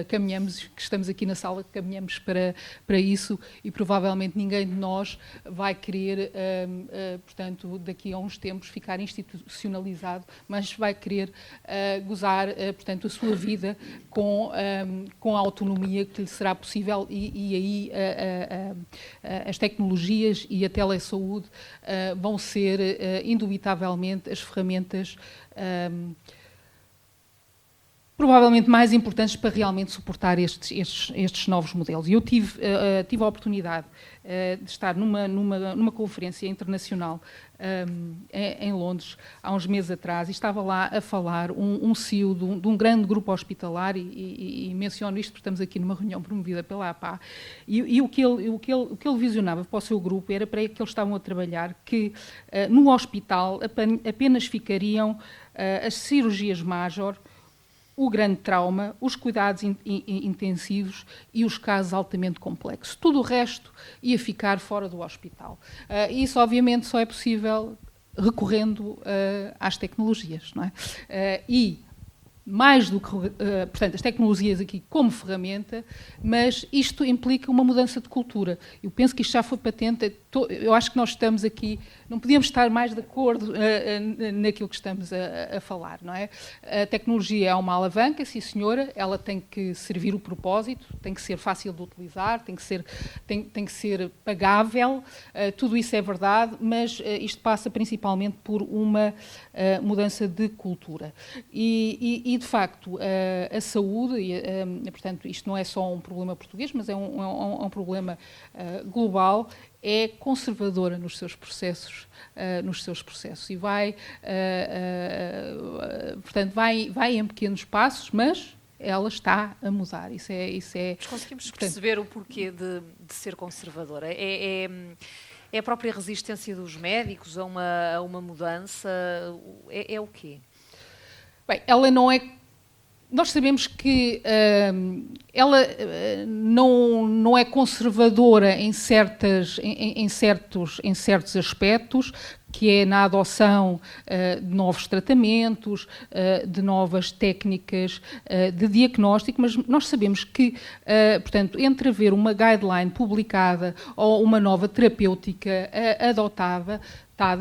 caminhamos, que estamos aqui na sala, caminhamos para isso, e provavelmente ninguém de nós vai querer, portanto, daqui a uns tempos ficar institucionalizado, mas vai querer gozar, portanto, a sua vida com a autonomia que lhe será possível, e aí as tecnologias e a telesaúde vão ser indubitavelmente as ferramentas provavelmente mais importantes para realmente suportar estes novos modelos. E eu tive a oportunidade de estar numa conferência internacional em Londres há uns meses atrás, e estava lá a falar um CEO de um grande grupo hospitalar, e menciono isto porque estamos aqui numa reunião promovida pela APA, e o que ele visionava para o seu grupo era para que eles estavam a trabalhar, que no hospital apenas ficariam as cirurgias major, o grande trauma, os cuidados intensivos e os casos altamente complexos. Tudo o resto ia ficar fora do hospital. Isso, obviamente, só é possível recorrendo às tecnologias, não é? E mais do que, portanto, as tecnologias aqui como ferramenta, mas isto implica uma mudança de cultura. Eu penso que isto já foi patente. Eu acho que nós estamos aqui, não podíamos estar mais de acordo naquilo que estamos a falar, não é? A tecnologia é uma alavanca, sim senhora, ela tem que servir o propósito, tem que ser fácil de utilizar, tem que ser pagável, tudo isso é verdade, mas isto passa principalmente por uma mudança de cultura. E de facto, a saúde, portanto, isto não é só um problema português, mas é um problema global, é conservadora nos seus processos, e portanto, vai em pequenos passos, mas ela está a mudar. Isso é. Mas conseguimos perceber o porquê de ser conservadora? É a própria resistência dos médicos a uma mudança? É o quê? Bem, ela não é. Nós sabemos que ela não é conservadora em certos aspectos, que é na adoção de novos tratamentos, de novas técnicas de diagnóstico, mas nós sabemos que, portanto, entre haver uma guideline publicada ou uma nova terapêutica adotada,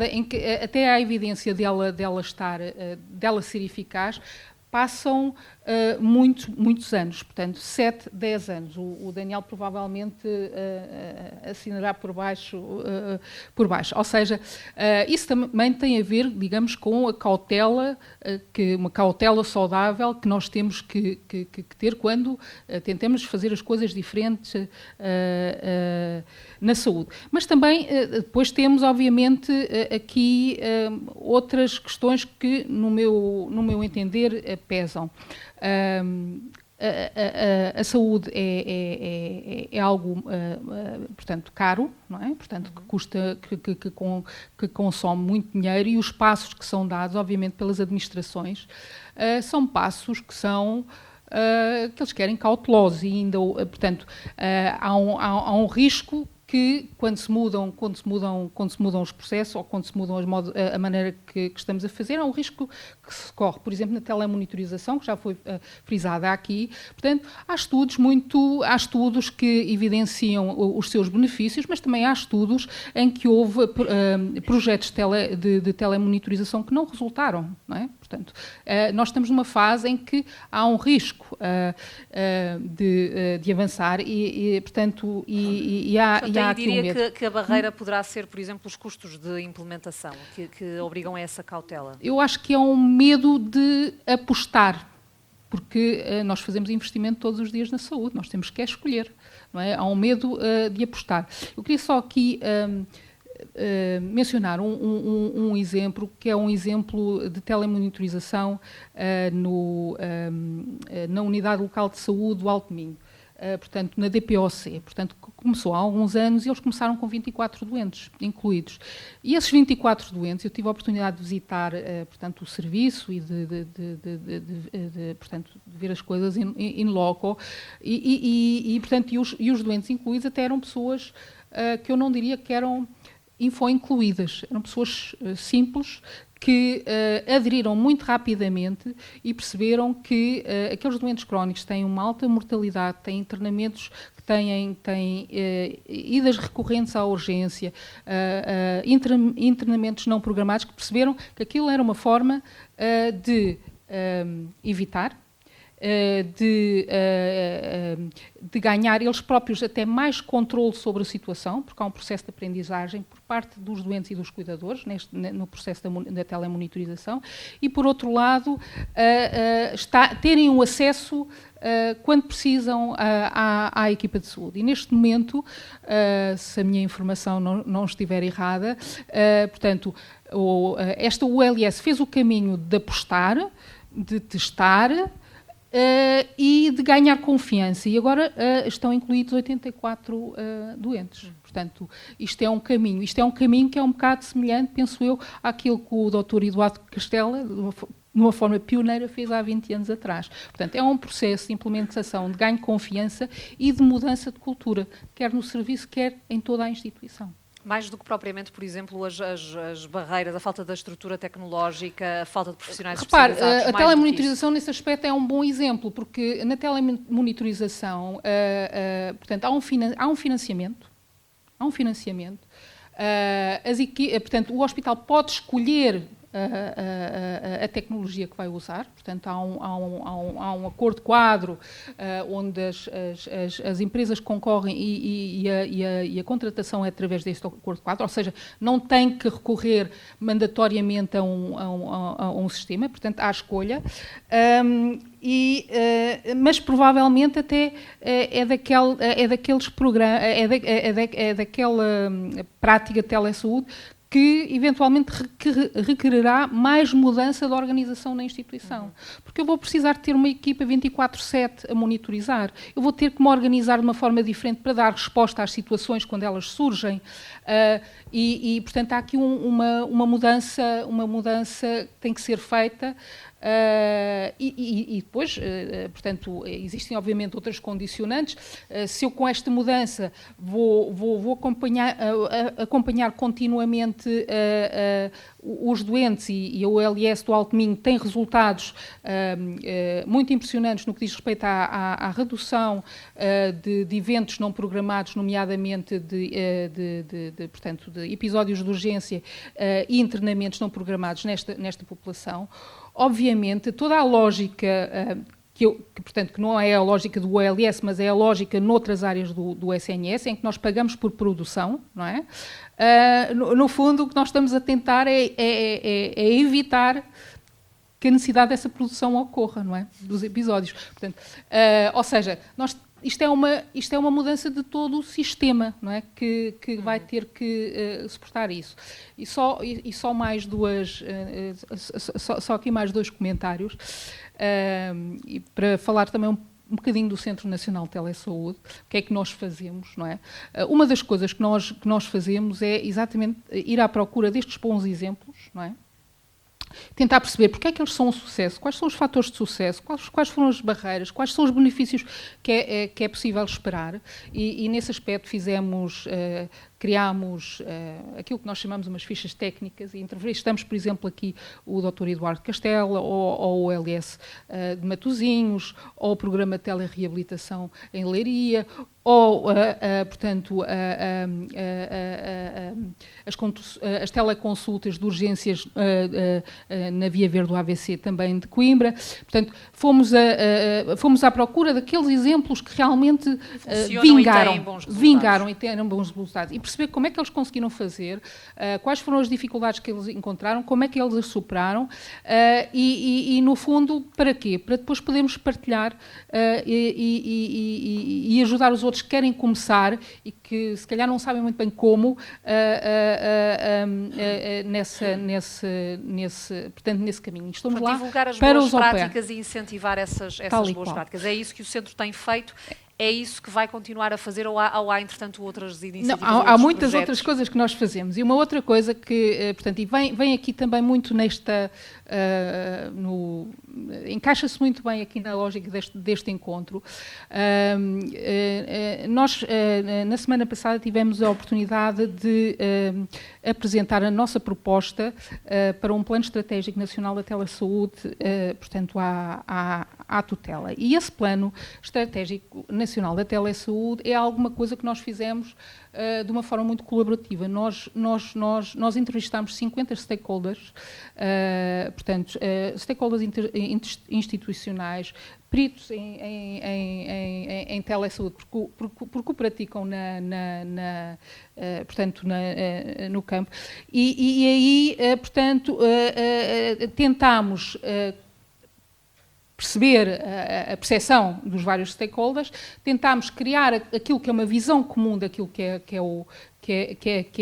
em que até há evidência dela ser eficaz, passam muitos anos, portanto, 7, 10 anos. O Daniel provavelmente assinará por baixo. Ou seja, isso também tem a ver, digamos, com a cautela, uma cautela saudável que nós temos que ter quando tentamos fazer as coisas diferentes na saúde. Mas também depois temos, obviamente, aqui outras questões que, no meu entender, pesam. A saúde é algo, portanto, caro, não é? Portanto, que custa, que consome muito dinheiro, e os passos que são dados, obviamente, pelas administrações, são passos que são que eles querem cautelosos, e ainda, portanto, há um risco que quando se mudam os processos, ou quando se mudam a maneira que estamos a fazer, há um risco que se corre, por exemplo, na telemonitorização, que já foi frisada aqui. Portanto, há estudos que evidenciam os seus benefícios, mas também há estudos em que houve projetos de telemonitorização que não resultaram, não é? Portanto, nós estamos numa fase em que há um risco de avançar, portanto, há aqui um medo. Diria que a barreira poderá ser, por exemplo, os custos de implementação, que obrigam a essa cautela. Eu acho que é um medo de apostar, porque nós fazemos investimento todos os dias na saúde, nós temos que escolher, não é? Há um medo de apostar. Eu queria só aqui mencionar um exemplo, que é um exemplo de telemonitorização na Unidade Local de Saúde do Alto Minho. Portanto, na DPOC. Portanto, começou há alguns anos, e eles começaram com 24 doentes incluídos. E esses 24 doentes, eu tive a oportunidade de visitar, portanto, o serviço e portanto, de ver as coisas in loco, portanto, e os doentes incluídos até eram pessoas que eu não diria que eram info-incluídas. Eram pessoas simples que aderiram muito rapidamente e perceberam que aqueles doentes crónicos têm uma alta mortalidade, têm internamentos que têm idas recorrentes à urgência, internamentos não programados, que perceberam que aquilo era uma forma de evitar, de ganhar eles próprios até mais controle sobre a situação, porque há um processo de aprendizagem por parte dos doentes e dos cuidadores no processo da telemonitorização, e por outro lado terem um acesso quando precisam à equipa de saúde. E neste momento, se a minha informação não estiver errada, portanto, esta ULS fez o caminho de apostar, de testar, e de ganhar confiança. E agora estão incluídos 84 doentes. Portanto, isto é um caminho. Isto é um caminho que é um bocado semelhante, penso eu, àquilo que o Dr. Eduardo Castela, de uma forma pioneira, fez há 20 anos atrás. Portanto, é um processo de implementação, de ganho de confiança e de mudança de cultura, quer no serviço, quer em toda a instituição. Mais do que propriamente, por exemplo, as barreiras, a falta da estrutura tecnológica, a falta de profissionais especializados. Repare, a telemonitorização nesse aspecto é um bom exemplo, porque na telemonitorização, portanto, há um financiamento. Portanto, o hospital pode escolher a tecnologia que vai usar, portanto há um acordo quadro onde as empresas concorrem e a contratação é através deste acordo quadro, ou seja, não tem que recorrer mandatoriamente a um sistema, portanto há escolha, mas provavelmente até daqueles programas, daquela prática de telesaúde que eventualmente requererá mais mudança da organização na instituição. Porque eu vou precisar de ter uma equipa 24/7 a monitorizar. Eu vou ter que me organizar de uma forma diferente para dar resposta às situações quando elas surgem. Portanto, há aqui uma mudança que tem que ser feita. Depois, portanto, existem obviamente outras condicionantes. Se eu com esta mudança vou acompanhar continuamente os doentes e a ULS do Alto Minho tem resultados muito impressionantes no que diz respeito à redução de eventos não programados, nomeadamente portanto, de episódios de urgência e internamentos não programados nesta população. Obviamente, toda a lógica, portanto, que não é a lógica do OLS, mas é a lógica noutras áreas do SNS, em que nós pagamos por produção, não é? No fundo, o que nós estamos a tentar é evitar que a necessidade dessa produção ocorra, não é? Dos episódios. Portanto, ou seja, isto é uma mudança de todo o sistema, não é? Que vai ter que suportar isso. E só mais só aqui mais dois comentários, e para falar também um bocadinho do Centro Nacional de Telesaúde, o que é que nós fazemos, não é? Uma das coisas que nós fazemos é exatamente ir à procura destes bons exemplos, não é? Tentar perceber porque é que eles são um sucesso, quais são os fatores de sucesso, quais foram as barreiras, quais são os benefícios que é possível esperar, e nesse aspecto criámos aquilo que nós chamamos umas fichas técnicas e entrevistamos, por exemplo, aqui o Dr. Eduardo Castela, ou o LS de Matosinhos, ou o programa de telereabilitação em Leiria, ou, portanto, as teleconsultas de urgências na Via Verde do AVC também de Coimbra. Portanto, fomos à procura daqueles exemplos que realmente vingaram e tiveram bons resultados. E perceber como é que eles conseguiram fazer, quais foram as dificuldades que eles encontraram, como é que eles as superaram e no fundo, para quê? Para depois podermos partilhar e ajudar os outros que querem começar e que se calhar não sabem muito bem como portanto, nesse caminho. Estamos lá divulgar as para boas os práticas e incentivar essas boas práticas. É isso que o centro tem feito? É isso que vai continuar a fazer ou há entretanto, outras iniciativas? Não, há muitas outras coisas que nós fazemos. E uma outra coisa que, portanto, e vem aqui também muito encaixa-se muito bem aqui na lógica deste encontro. Nós, na semana passada, tivemos a oportunidade de apresentar a nossa proposta para um Plano Estratégico Nacional da Telesaúde, portanto, à tutela. E esse Plano Estratégico Nacional da Telesaúde é alguma coisa que nós fizemos de uma forma muito colaborativa. Nós entrevistámos 50 stakeholders, portanto, stakeholders institucionais, peritos em telesaúde, porque o praticam portanto, no campo. E aí, portanto, tentámos perceber a percepção dos vários stakeholders, tentámos criar aquilo que é uma visão comum daquilo que é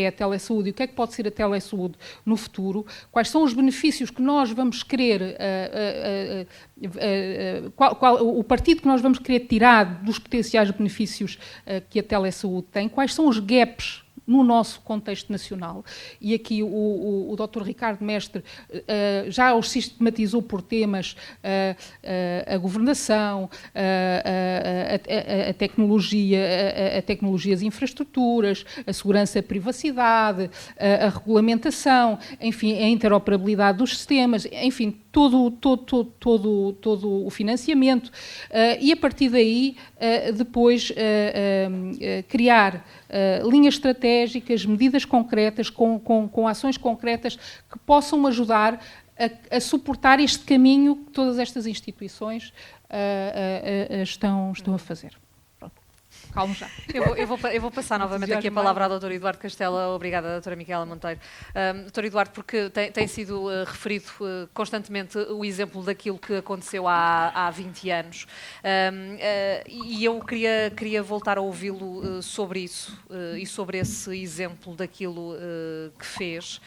a telesaúde e o que é que pode ser a telesaúde no futuro, quais são os benefícios que nós vamos querer, o partido que nós vamos querer tirar dos potenciais benefícios que a telesaúde tem, quais são os gaps no nosso contexto nacional. E aqui o Dr. Ricardo Mestre já os sistematizou por temas: a governação, a tecnologia, a tecnologias de infraestruturas, a segurança e privacidade, a regulamentação, enfim, a interoperabilidade dos sistemas, enfim, todo o financiamento, e a partir daí depois criar linhas estratégicas, medidas concretas, com ações concretas que possam ajudar a suportar este caminho que todas estas instituições estão a fazer. Calmo já. Eu vou passar novamente aqui a palavra ao Dr. Eduardo Castela. Obrigada, Dra. Micaela Monteiro. Dr. Eduardo, porque tem sido referido constantemente o exemplo daquilo que aconteceu há 20 anos. E eu queria voltar a ouvi-lo sobre isso e sobre esse exemplo daquilo que fez.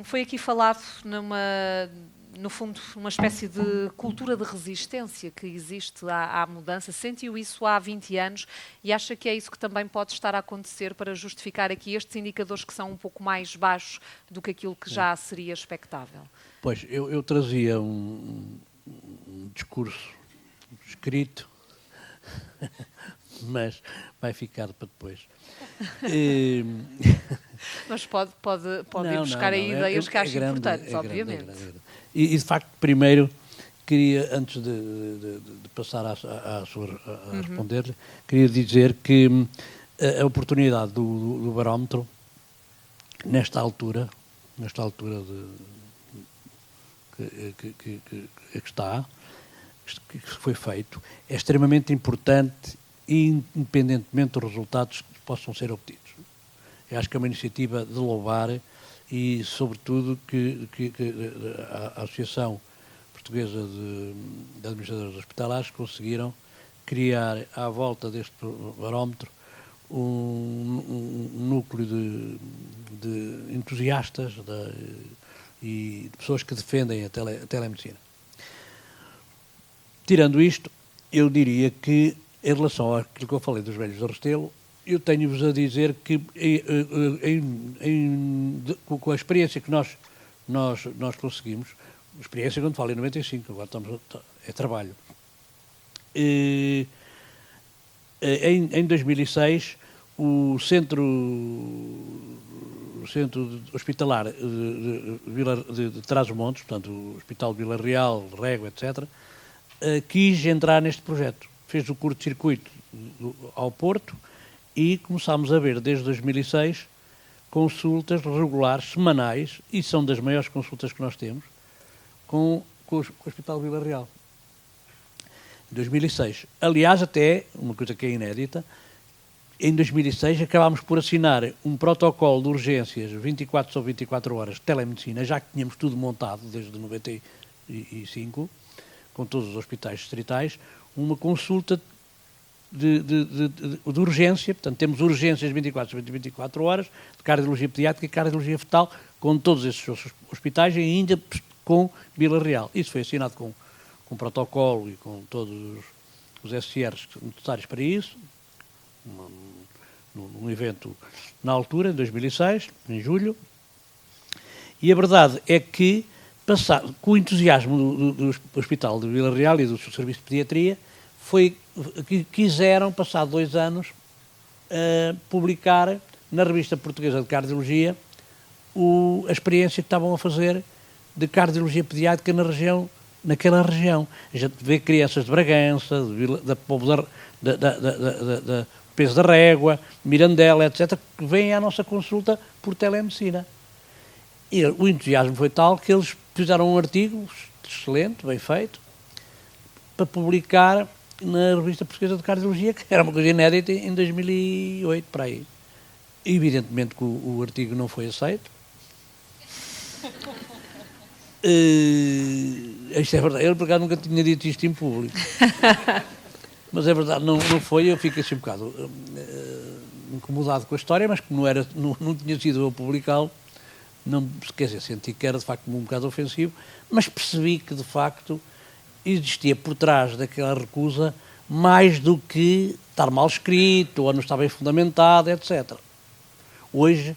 Foi aqui falado no fundo, uma espécie de cultura de resistência que existe à mudança. Sentiu isso há 20 anos e acha que é isso que também pode estar a acontecer para justificar aqui estes indicadores que são um pouco mais baixos do que aquilo que já seria expectável? Pois, eu trazia um discurso escrito, mas vai ficar para depois. Mas pode ir buscar aí ideias que acho importantes, obviamente. E, de facto, primeiro, queria, antes de passar a responder, queria dizer que a oportunidade do barómetro, nesta altura que foi feito, é extremamente importante, independentemente dos resultados que possam ser obtidos. Eu acho que é uma iniciativa de louvar e, sobretudo, que a Associação Portuguesa de Administradores Hospitalares conseguiram criar, à volta deste barómetro, um núcleo de entusiastas e de pessoas que defendem a telemedicina. Tirando isto, eu diria que, em relação àquilo que eu falei dos velhos de Restelo, eu tenho-vos a dizer que, com a experiência que nós conseguimos, experiência quando falo em 95, agora é trabalho. Em 2006, o centro hospitalar de Trás-os-Montes, portanto, o Hospital de Vila Real, Régua, etc., quis entrar neste projeto. Fez o curto-circuito ao Porto e começámos a ver, desde 2006, consultas regulares, semanais, e são das maiores consultas que nós temos, com o Hospital de Vila Real. Em 2006. Aliás, até, uma coisa que é inédita, em 2006 acabámos por assinar um protocolo de urgências 24 sobre 24 horas de telemedicina, já que tínhamos tudo montado desde 95, com todos os hospitais distritais, uma consulta de urgência, portanto temos urgências 24 sobre 24 horas, de cardiologia pediátrica e cardiologia fetal, com todos esses hospitais e ainda com Vila Real. Isso foi assinado com protocolo e com todos os SCRs necessários para isso, num evento na altura, em 2006, em julho, e a verdade é que com o entusiasmo do Hospital de Vila Real e do Serviço de Pediatria, que quiseram, passado 2 anos, publicar na Revista Portuguesa de Cardiologia a experiência que estavam a fazer de cardiologia pediátrica naquela região. A gente vê crianças de Bragança, da Peso da Régua, Mirandela, etc., que vêm à nossa consulta por telemedicina. E o entusiasmo foi tal que eles fizeram um artigo excelente, bem feito, para publicar na Revista Portuguesa de Cardiologia, que era uma coisa inédita em 2008, para aí. Evidentemente que o artigo não foi aceito. Isto é verdade, eu por acaso nunca tinha dito isto em público. Mas é verdade, não foi, eu fico assim um bocado incomodado com a história, mas como não tinha sido eu a publicá-lo, não, quer dizer, senti que era de facto um bocado ofensivo, mas percebi que de facto existia por trás daquela recusa mais do que estar mal escrito ou não estar bem fundamentado, etc. Hoje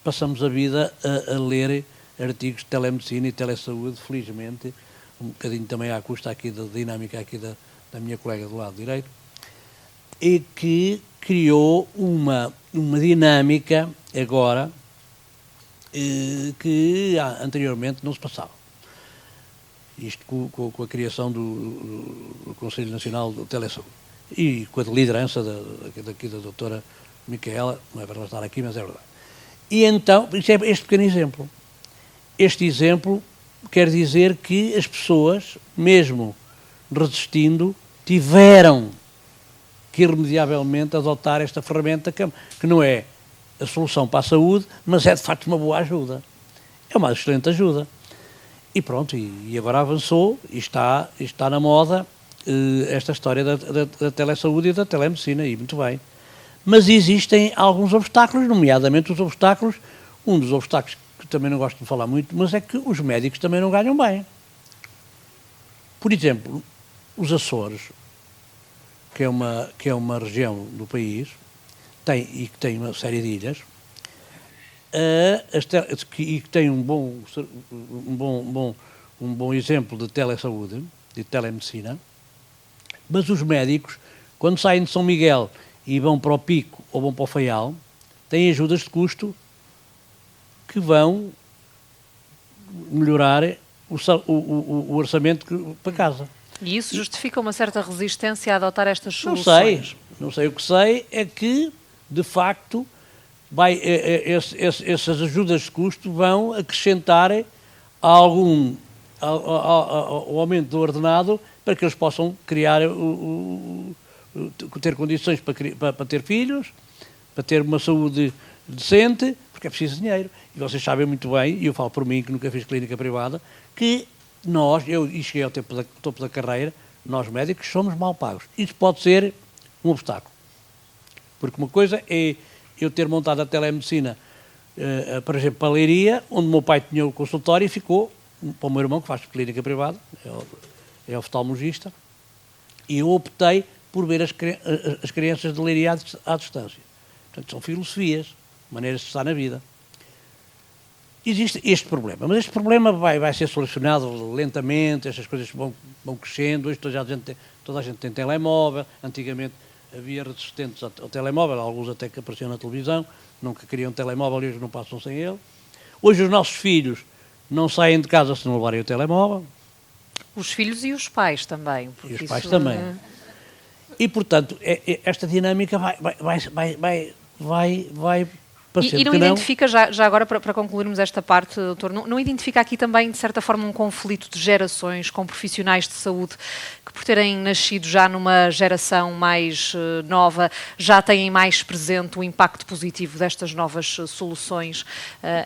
passamos a vida a ler artigos de telemedicina e telesaúde, felizmente, um bocadinho também à custa aqui da dinâmica aqui da minha colega do lado direito, e que criou uma dinâmica agora que anteriormente não se passava. Isto com a criação do Conselho Nacional de Telesaúde e com a liderança daqui da doutora Micaela, não é para ela estar aqui, mas é verdade. E então, isto é este pequeno exemplo. Este exemplo quer dizer que as pessoas, mesmo resistindo, tiveram que irremediavelmente adotar esta ferramenta que não é a solução para a saúde, mas é de facto uma boa ajuda. É uma excelente ajuda. E pronto, e agora avançou e está na moda esta história da telesaúde e da telemedicina, e muito bem. Mas existem alguns obstáculos, nomeadamente os obstáculos, um dos obstáculos que também não gosto de falar muito, mas é que os médicos também não ganham bem. Por exemplo, os Açores, que é uma região do país, que tem uma série de ilhas, e que tem um bom exemplo de telesaúde, de telemedicina, mas os médicos, quando saem de São Miguel e vão para o Pico ou vão para o Faial, têm ajudas de que vão melhorar o orçamento para casa. E isso justifica uma certa resistência a adotar estas soluções? Não sei. O que sei é que, de facto, essas ajudas de custo vão acrescentar ao aumento do ordenado para que eles possam criar, ter condições para ter filhos, para ter uma saúde decente, porque é preciso dinheiro. E vocês sabem muito bem, e eu falo por mim, que nunca fiz clínica privada, que eu cheguei ao topo da carreira, nós médicos somos mal pagos. Isso pode ser um obstáculo. Porque uma coisa é eu ter montado a telemedicina, por exemplo, para a Leiria, onde o meu pai tinha o consultório e ficou, para o meu irmão, que faz clínica privada, é oftalmologista, e eu optei por ver as crianças de Leiria à distância. Portanto, são filosofias, maneiras de estar na vida. Existe este problema, mas este problema vai ser solucionado lentamente, estas coisas vão crescendo. Hoje toda a gente tem telemóvel, antigamente havia resistentes ao telemóvel, alguns até que apareciam na televisão, nunca queriam telemóvel e hoje não passam sem ele. Hoje os nossos filhos não saem de casa se não levarem o telemóvel. Os filhos e os pais também. E os pais também. E, portanto, esta dinâmica vai E não identifica, já agora para concluirmos esta parte, doutor, não identifica aqui também, de certa forma, um conflito de gerações com profissionais de saúde que, por terem nascido já numa geração mais nova, já têm mais presente o impacto positivo destas novas soluções,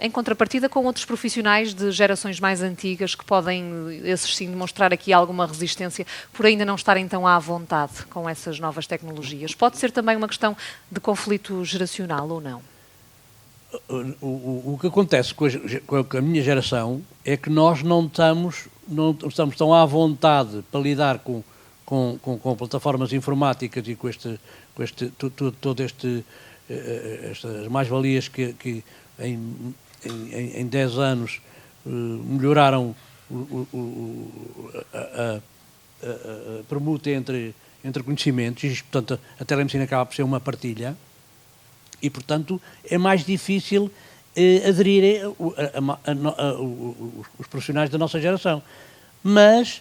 em contrapartida com outros profissionais de gerações mais antigas que podem, esses sim, demonstrar aqui alguma resistência por ainda não estarem tão à vontade com essas novas tecnologias. Pode ser também uma questão de conflito geracional ou não? O que acontece com a minha geração é que nós não estamos tão à vontade para lidar com plataformas informáticas e com estas mais-valias que em 10 anos melhoraram a permuta entre conhecimentos, e, portanto, a telemedicina acaba por ser uma partilha, e, portanto, é mais difícil aderir os profissionais da nossa geração. Mas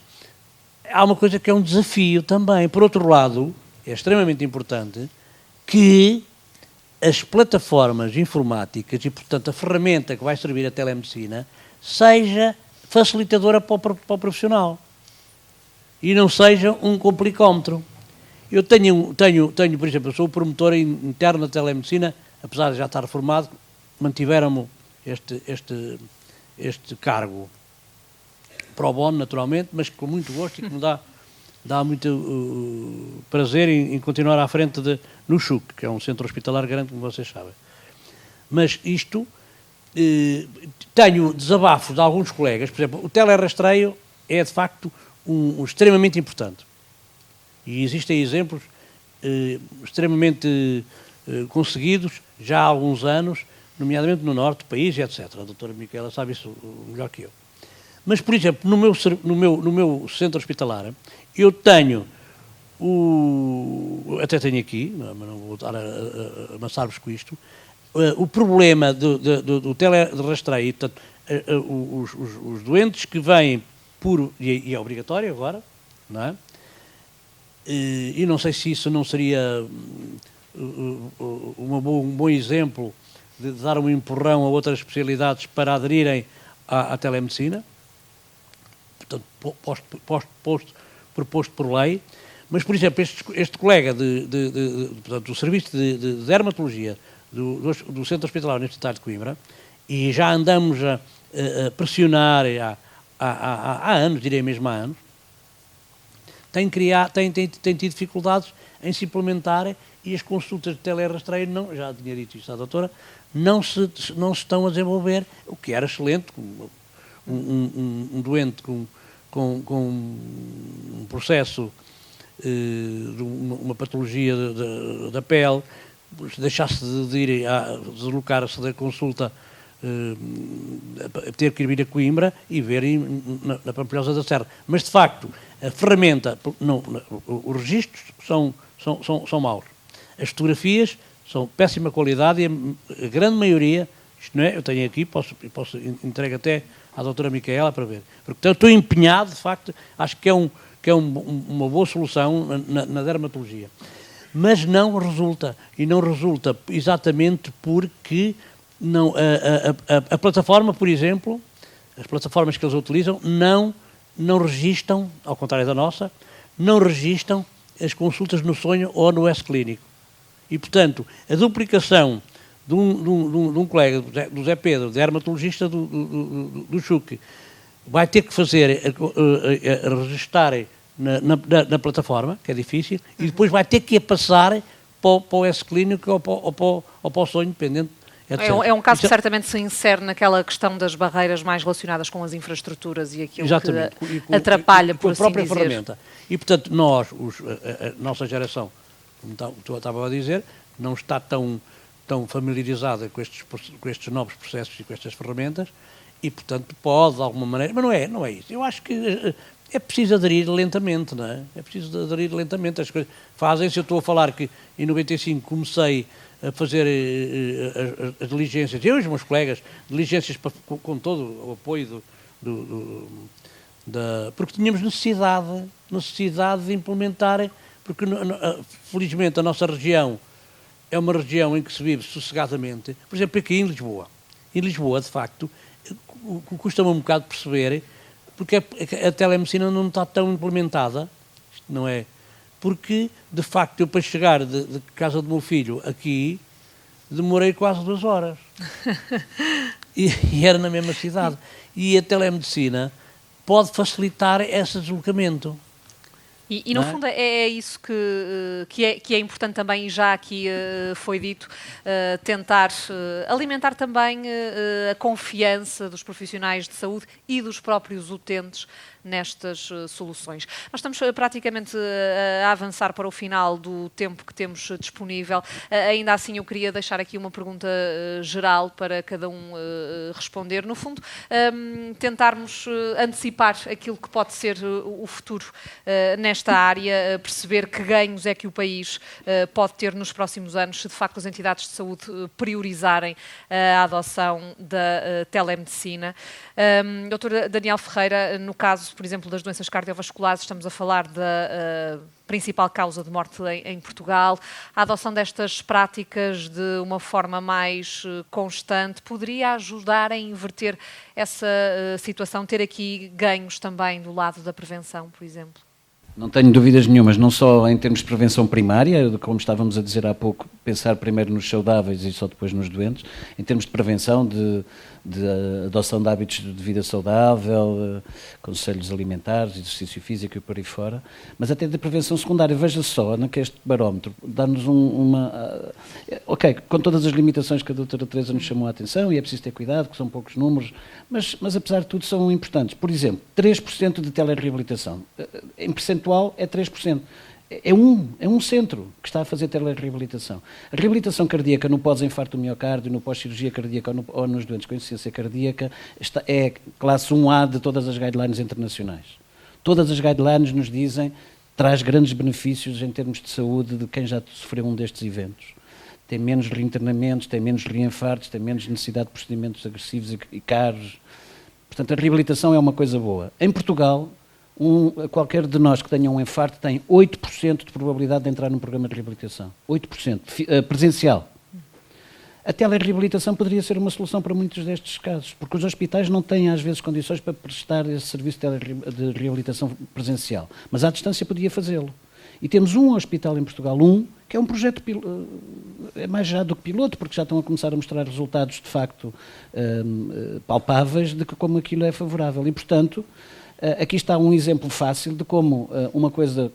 há uma coisa que é um desafio também. Por outro lado, é extremamente importante que as plataformas informáticas e, portanto, a ferramenta que vai servir a telemedicina seja facilitadora para o profissional e não seja um complicómetro. Eu tenho, por exemplo, eu sou o promotor interno da telemedicina, apesar de já estar reformado, mantiveram-me este cargo pro bono, naturalmente, mas com muito gosto e que me dá muito prazer em continuar à frente no CHUC, que é um centro hospitalar grande, como vocês sabem. Mas isto, tenho desabafos de alguns colegas, por exemplo, o telerastreio é de facto extremamente importante. E existem exemplos extremamente conseguidos já há alguns anos, nomeadamente no norte do país, etc. A doutora Micaela sabe isso melhor que eu. Mas, por exemplo, no meu centro hospitalar, eu tenho até tenho aqui, mas não vou estar a amassar-vos com isto, o problema do telerastreio, portanto, os doentes que vêm e é obrigatório agora, não é? E não sei se isso não seria um bom exemplo de dar um empurrão a outras especialidades para aderirem à telemedicina, portanto, proposto por lei. Mas, por exemplo, este colega portanto, do Serviço de Dermatologia do Centro Hospitalar Universitário de Coimbra, e já andamos a pressionar há anos, direi mesmo há anos, tem tido dificuldades em se implementar, e as consultas de telerastreio, já tinha dito isto à doutora, não se estão a desenvolver, o que era excelente. Um doente com um processo de uma patologia da pele, deixasse de deslocar-se da consulta, ter que vir a Coimbra e ver na Pampilhosa da Serra. Mas, de facto, a ferramenta, os registros são maus. As fotografias são de péssima qualidade e a grande maioria, isto não é, eu tenho aqui, posso entregar até à doutora Micaela para ver. Porque estou empenhado, de facto, acho que é uma boa solução na dermatologia. Mas não resulta, e não resulta exatamente porque a plataforma, por exemplo, as plataformas que eles utilizam não registam, ao contrário da nossa, não registam as consultas no sonho ou no S-clínico. E, portanto, a duplicação de um colega, do Zé Pedro, dermatologista do CHUC, vai ter que fazer, registar na plataforma, que é difícil, e depois vai ter que passar para o S-clínico ou para o sonho, dependendo. É um caso que certamente se insere naquela questão das barreiras mais relacionadas com as infraestruturas e aquilo que atrapalha, por assim dizer. Com a própria ferramenta. E, portanto, a nossa geração, como tu estava a dizer, não está tão familiarizada com estes novos processos e com estas ferramentas, e, portanto, pode, de alguma maneira, mas não é isso. Eu acho que é preciso aderir lentamente, não é? É preciso aderir lentamente. As coisas fazem-se. Eu estou a falar que em 95 comecei a fazer as diligências, eu e os meus colegas, diligências com todo o apoio porque tínhamos necessidade de implementar, porque felizmente a nossa região é uma região em que se vive sossegadamente. Por exemplo, aqui em Lisboa. Em Lisboa, de facto, custa-me um bocado perceber porque a telemedicina não está tão implementada, não é? Porque, de facto, eu para chegar de casa do meu filho aqui, demorei quase 2 horas. E era na mesma cidade. E a telemedicina pode facilitar esse deslocamento. E no fundo é isso que é importante também, e já aqui foi dito, tentar alimentar também a confiança dos profissionais de saúde e dos próprios utentes nestas soluções. Nós estamos praticamente a avançar para o final do tempo que temos disponível. Ainda assim, eu queria deixar aqui uma pergunta geral para cada um responder. No fundo, tentarmos antecipar aquilo que pode ser o futuro nesta área, perceber que ganhos é que o país pode ter nos próximos anos, se de facto as entidades de saúde priorizarem a adoção da telemedicina. Dr. Daniel Ferreira, no caso, por exemplo, das doenças cardiovasculares, estamos a falar da principal causa de morte em Portugal. A adoção destas práticas de uma forma mais constante poderia ajudar a inverter essa situação, ter aqui ganhos também do lado da prevenção, por exemplo? Não tenho dúvidas nenhumas, não só em termos de prevenção primária, como estávamos a dizer há pouco, pensar primeiro nos saudáveis e só depois nos doentes, em termos de prevenção, de adoção de hábitos de vida saudável, conselhos alimentares, exercício físico e por aí fora, mas até de prevenção secundária. Veja só, que este barómetro dá-nos ok, com todas as limitações que a doutora Teresa nos chamou a atenção, e é preciso ter cuidado, que são poucos números, mas apesar de tudo são importantes. Por exemplo, 3% de telereabilitação. Em percentual é 3%. É um centro que está a fazer telereabilitação. A reabilitação cardíaca no pós-infarto do miocárdio, no pós-cirurgia cardíaca ou nos doentes com insuficiência cardíaca é classe 1A de todas as guidelines internacionais. Todas as guidelines nos dizem traz grandes benefícios em termos de saúde de quem já sofreu um destes eventos. Tem menos reinternamentos, tem menos reinfartos, tem menos necessidade de procedimentos agressivos e caros. Portanto, a reabilitação é uma coisa boa. Em Portugal, qualquer de nós que tenha um infarto tem 8% de probabilidade de entrar num programa de reabilitação. 8%. Presencial. A telereabilitação poderia ser uma solução para muitos destes casos, porque os hospitais não têm, às vezes, condições para prestar esse serviço de reabilitação presencial. Mas à distância podia fazê-lo. E temos um hospital em Portugal, que é um projeto, é mais já do que piloto, porque já estão a começar a mostrar resultados, de facto, palpáveis de que como aquilo é favorável. E, portanto, aqui está um exemplo fácil de como uma coisa,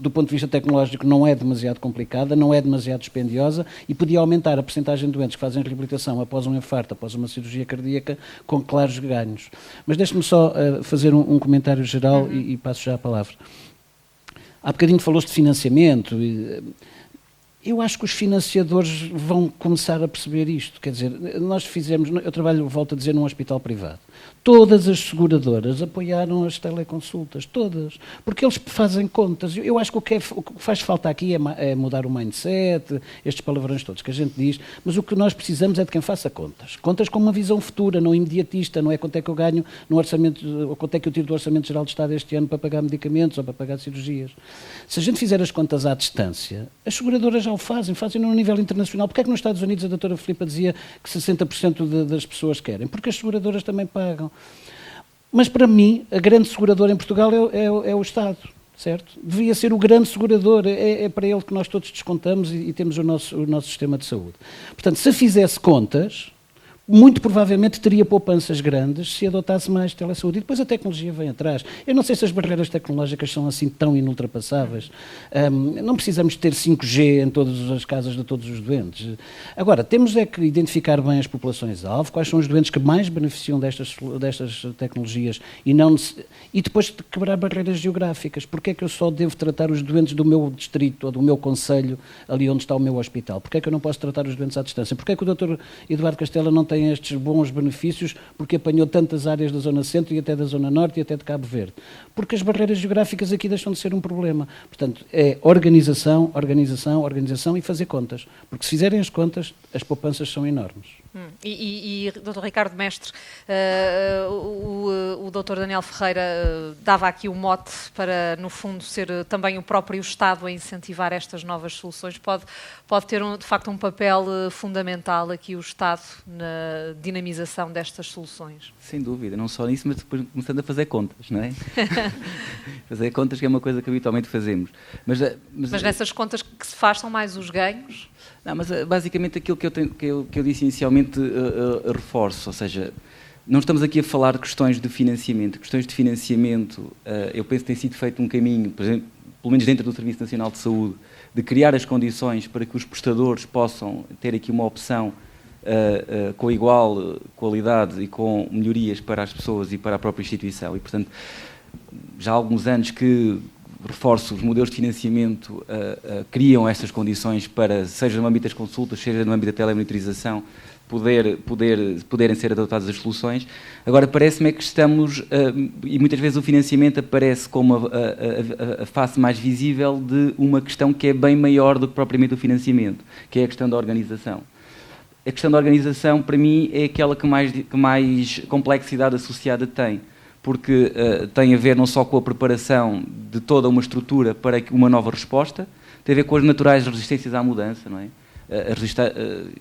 do ponto de vista tecnológico, não é demasiado complicada, não é demasiado dispendiosa e podia aumentar a percentagem de doentes que fazem reabilitação após um infarto, após uma cirurgia cardíaca, com claros ganhos. Mas deixe-me só fazer um comentário geral e passo já a palavra. Há bocadinho falou-se de financiamento. Eu acho que os financiadores vão começar a perceber isto. Quer dizer, nós fizemos, eu trabalho, volto a dizer, num hospital privado. Todas as seguradoras apoiaram as teleconsultas, todas, porque eles fazem contas. Eu acho que o que faz falta aqui é mudar o mindset, estes palavrões todos que a gente diz, mas o que nós precisamos é de quem faça contas. Contas com uma visão futura, não imediatista, não é quanto é que eu ganho no orçamento, ou quanto é que eu tiro do Orçamento Geral do Estado este ano para pagar medicamentos ou para pagar cirurgias. Se a gente fizer as contas à distância, as seguradoras já o fazem no nível internacional. Porque é que nos Estados Unidos a doutora Filipa dizia que 60% das pessoas querem? Porque as seguradoras também pagam. Mas para mim, a grande seguradora em Portugal é o Estado, certo? Devia ser o grande segurador, é para ele que nós todos descontamos e temos o nosso sistema de saúde. Portanto, se fizesse contas, muito provavelmente teria poupanças grandes se adotasse mais telesaúde. E depois a tecnologia vem atrás. Eu não sei se as barreiras tecnológicas são assim tão inultrapassáveis. Não precisamos ter 5G em todas as casas de todos os doentes. Agora, temos é que identificar bem as populações-alvo, quais são os doentes que mais beneficiam destas tecnologias e depois de quebrar barreiras geográficas. Porque é que eu só devo tratar os doentes do meu distrito ou do meu concelho, ali onde está o meu hospital? Porque é que eu não posso tratar os doentes à distância? Porque é que o Dr. Eduardo Castela não tem estes bons benefícios porque apanhou tantas áreas da Zona Centro e até da Zona Norte e até de Cabo Verde? Porque as barreiras geográficas aqui deixam de ser um problema. Portanto, é organização e fazer contas. Porque se fizerem as contas, as poupanças são enormes. E Dr. Ricardo Mestre, o Dr. Daniel Ferreira dava aqui o mote para, no fundo, ser também o próprio Estado a incentivar estas novas soluções. Pode ter, de facto, um papel fundamental aqui o Estado na dinamização destas soluções. Sem dúvida, não só nisso, mas depois começando a fazer contas, não é? Fazer contas que é uma coisa que habitualmente fazemos. Mas nessas contas que se faz são mais os ganhos? Não, mas basicamente aquilo que eu disse inicialmente reforço, ou seja, não estamos aqui a falar de questões de financiamento. Questões de financiamento, eu penso que tem sido feito um caminho, por exemplo, pelo menos dentro do Serviço Nacional de Saúde, de criar as condições para que os prestadores possam ter aqui uma opção com igual qualidade e com melhorias para as pessoas e para a própria instituição. E, portanto, já há alguns anos que, reforço, os modelos de financiamento criam estas condições para, seja no âmbito das consultas, seja no âmbito da telemonitorização, poderem ser adotadas as soluções. Agora, parece-me que estamos, e muitas vezes o financiamento aparece como a face mais visível de uma questão que é bem maior do que propriamente o financiamento, que é a questão da organização. A questão da organização, para mim, é aquela que mais complexidade associada tem, porque tem a ver não só com a preparação de toda uma estrutura para uma nova resposta, tem a ver com as naturais resistências à mudança, não é?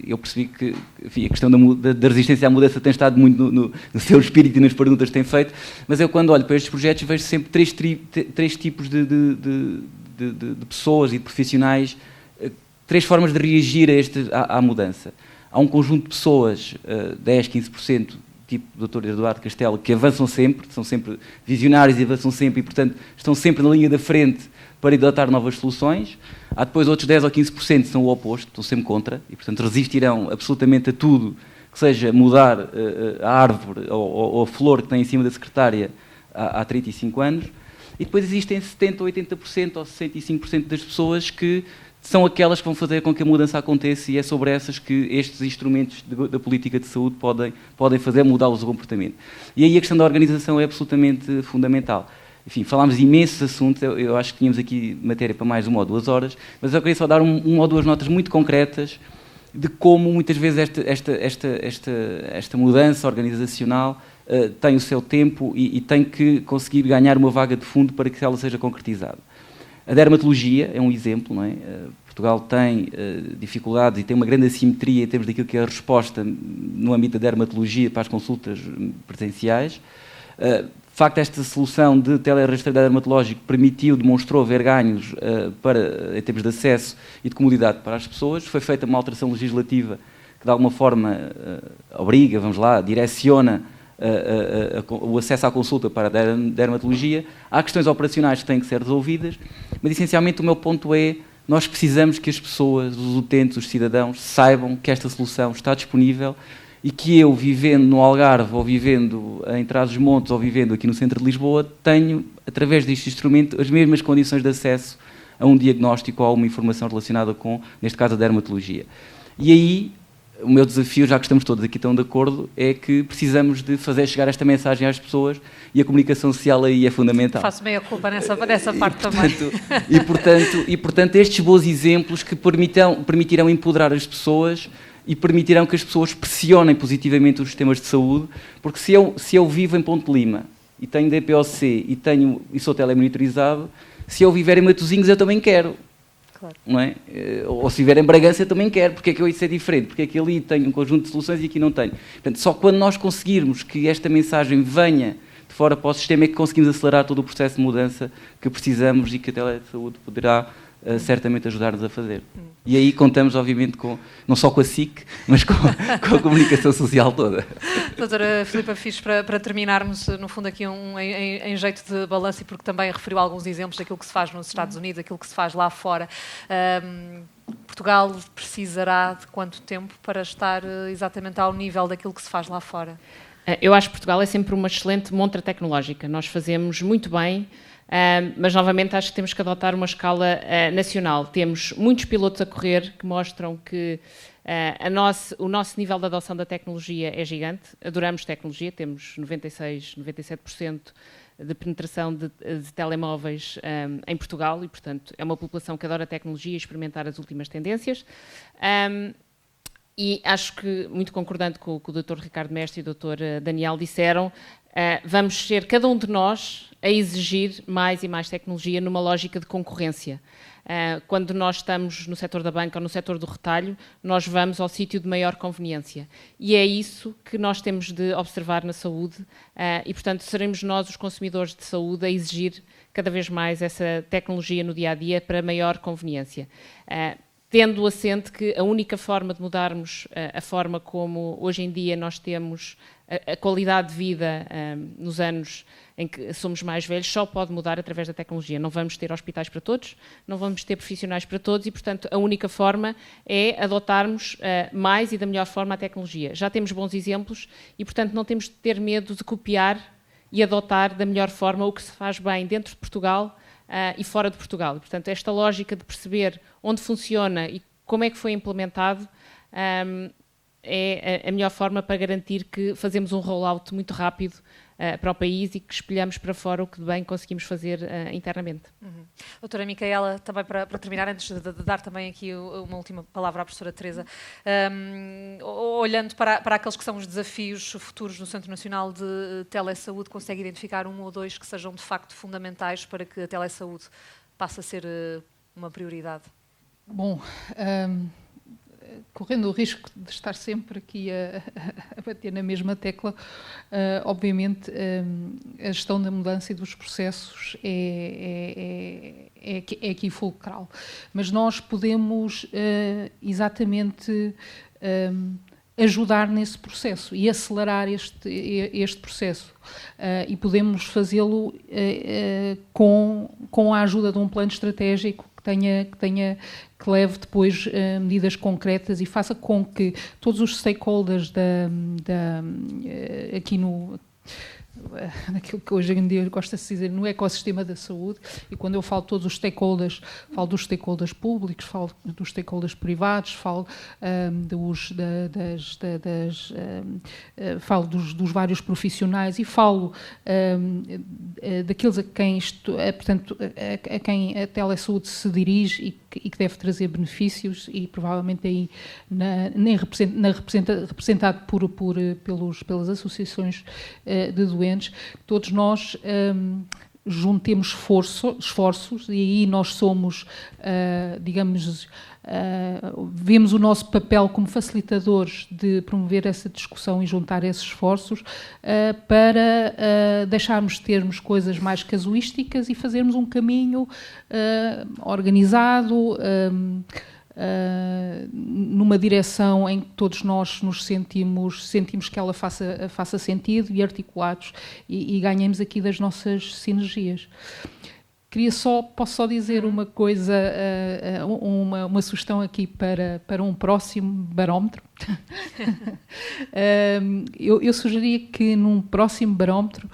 Eu percebi que, enfim, a questão da resistência à mudança tem estado muito no seu espírito e nas perguntas que tem feito, mas eu, quando olho para estes projetos, vejo sempre três tipos de pessoas e de profissionais, três formas de reagir à mudança. Há um conjunto de pessoas, 10, 15%, tipo o Dr. Eduardo Castelo, que avançam sempre, são sempre visionários e avançam sempre e, portanto, estão sempre na linha da frente para adotar novas soluções. Há depois outros 10 ou 15% que são o oposto, estão sempre contra e, portanto, resistirão absolutamente a tudo que seja mudar a árvore ou a flor que tem em cima da secretária há 35 anos. E depois existem 70% ou 80% ou 65% das pessoas que são aquelas que vão fazer com que a mudança aconteça, e é sobre essas que estes instrumentos da política de saúde podem fazer mudá-los o comportamento. E aí a questão da organização é absolutamente fundamental. Enfim, falámos de imensos assuntos, eu acho que tínhamos aqui matéria para mais 1 ou 2 horas, mas eu queria só dar 1 ou 2 notas muito concretas de como muitas vezes esta mudança organizacional tem o seu tempo e tem que conseguir ganhar uma vaga de fundo para que ela seja concretizada. A dermatologia é um exemplo, não é? Portugal tem dificuldades e tem uma grande assimetria em termos daquilo que é a resposta no âmbito da dermatologia para as consultas presenciais. De facto, esta solução de telerastreio dermatológico demonstrou haver ganhos em termos de acesso e de comodidade para as pessoas. Foi feita uma alteração legislativa que, de alguma forma, direciona o acesso à consulta para a dermatologia. Há questões operacionais que têm que ser resolvidas, mas essencialmente o meu ponto é: nós precisamos que as pessoas, os utentes, os cidadãos, saibam que esta solução está disponível e que eu, vivendo no Algarve, ou vivendo em Trás-os-Montes, ou vivendo aqui no centro de Lisboa, tenho, através deste instrumento, as mesmas condições de acesso a um diagnóstico ou a uma informação relacionada com, neste caso, a dermatologia. E aí, o meu desafio, já que estamos todos aqui tão de acordo, é que precisamos de fazer chegar esta mensagem às pessoas, e a comunicação social aí é fundamental. Faço meia culpa nessa parte também. E, portanto, estes bons exemplos que permitirão empoderar as pessoas e permitirão que as pessoas pressionem positivamente os sistemas de saúde, porque se eu vivo em Ponte Lima e tenho DPOC e sou telemonitorizado, se eu viver em Matosinhos eu também quero. Claro. Não é? Ou se viver em Bragança eu também quero. Porque é que eu isso é diferente? Porque é que ali tenho um conjunto de soluções e aqui não tenho? Portanto, só quando nós conseguirmos que esta mensagem venha de fora para o sistema é que conseguimos acelerar todo o processo de mudança que precisamos e que a telesaúde poderá certamente ajudar-nos a fazer. E aí contamos, obviamente, não só com a SIC, mas com a comunicação social toda. Doutora Filipa Fisch, para terminarmos, no fundo, aqui em jeito de balanço, e porque também referiu alguns exemplos daquilo que se faz nos Estados Unidos, daquilo que se faz lá fora. Portugal precisará de quanto tempo para estar exatamente ao nível daquilo que se faz lá fora? Eu acho que Portugal é sempre uma excelente montra tecnológica. Nós fazemos muito bem, mas novamente acho que temos que adotar uma escala nacional. Temos muitos pilotos a correr que mostram que o nosso nível de adoção da tecnologia é gigante. Adoramos tecnologia, temos 97% de penetração de telemóveis em Portugal e, portanto, é uma população que adora tecnologia e experimentar as últimas tendências. E acho que, muito concordante com o que o Dr. Ricardo Mestre e o Dr. Daniel disseram, vamos ser, cada um de nós, a exigir mais e mais tecnologia numa lógica de concorrência. Quando nós estamos no setor da banca ou no setor do retalho, nós vamos ao sítio de maior conveniência. E é isso que nós temos de observar na saúde e, portanto, seremos nós, os consumidores de saúde, a exigir cada vez mais essa tecnologia no dia-a-dia para maior conveniência. Tendo assente que a única forma de mudarmos a forma como hoje em dia nós temos a qualidade de vida nos anos em que somos mais velhos só pode mudar através da tecnologia. Não vamos ter hospitais para todos, não vamos ter profissionais para todos e, portanto, a única forma é adotarmos mais e da melhor forma a tecnologia. Já temos bons exemplos e, portanto, não temos de ter medo de copiar e adotar da melhor forma o que se faz bem dentro de Portugal e fora de Portugal. Portanto, esta lógica de perceber onde funciona e como é que foi implementado é a melhor forma para garantir que fazemos um rollout muito rápido para o país e que espelhamos para fora o que de bem conseguimos fazer internamente. Doutora Micaela, também para terminar, antes de dar também aqui uma última palavra à professora Teresa, olhando para aqueles que são os desafios futuros no Centro Nacional de Telesaúde, consegue identificar um ou dois que sejam de facto fundamentais para que a telesaúde passe a ser uma prioridade? Bom, correndo o risco de estar sempre aqui a bater na mesma tecla, obviamente a gestão da mudança e dos processos é aqui fulcral. Mas nós podemos exatamente ajudar nesse processo e acelerar este processo. E podemos fazê-lo com a ajuda de um plano estratégico que leve depois medidas concretas e faça com que todos os stakeholders aqui naquilo que hoje em dia gosta-se de dizer, no ecossistema da saúde, e quando eu falo de todos os stakeholders, falo dos stakeholders públicos, falo dos stakeholders privados, falo falo dos vários profissionais e falo daqueles a quem portanto, a quem a telesaúde se dirige e que deve trazer benefícios e provavelmente aí representado pelas associações de doentes, todos nós juntemos esforços e aí nós somos, digamos, vemos o nosso papel como facilitadores de promover essa discussão e juntar esses esforços para deixarmos de termos coisas mais casuísticas e fazermos um caminho organizado, numa direção em que todos nós nos sentimos que ela faça sentido e articulados e ganhemos aqui das nossas sinergias. Posso só dizer uma coisa, uma sugestão aqui para um próximo barómetro. Eu sugeria que num próximo barómetro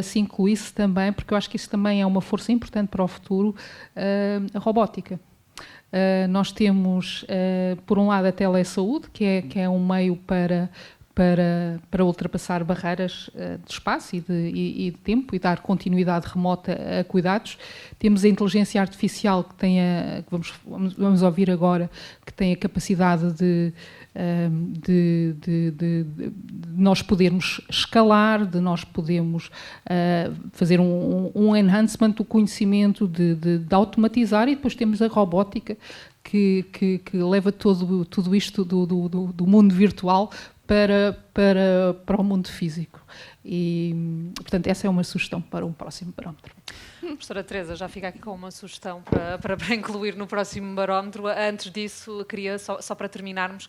se incluísse também, porque eu acho que isso também é uma força importante para o futuro, a robótica. Nós temos, por um lado, a telesaúde, que é um meio para ultrapassar barreiras de espaço e de tempo e dar continuidade remota a cuidados. Temos a inteligência artificial, que vamos ouvir agora, que tem a capacidade de nós podermos escalar, de nós podermos fazer um enhancement do conhecimento, de automatizar, e depois temos a robótica que leva tudo isto do mundo virtual para o mundo físico. E, portanto, essa é uma sugestão para um próximo barómetro. Professora Teresa, já fica aqui com uma sugestão para incluir no próximo barómetro. Antes disso, queria, só para terminarmos,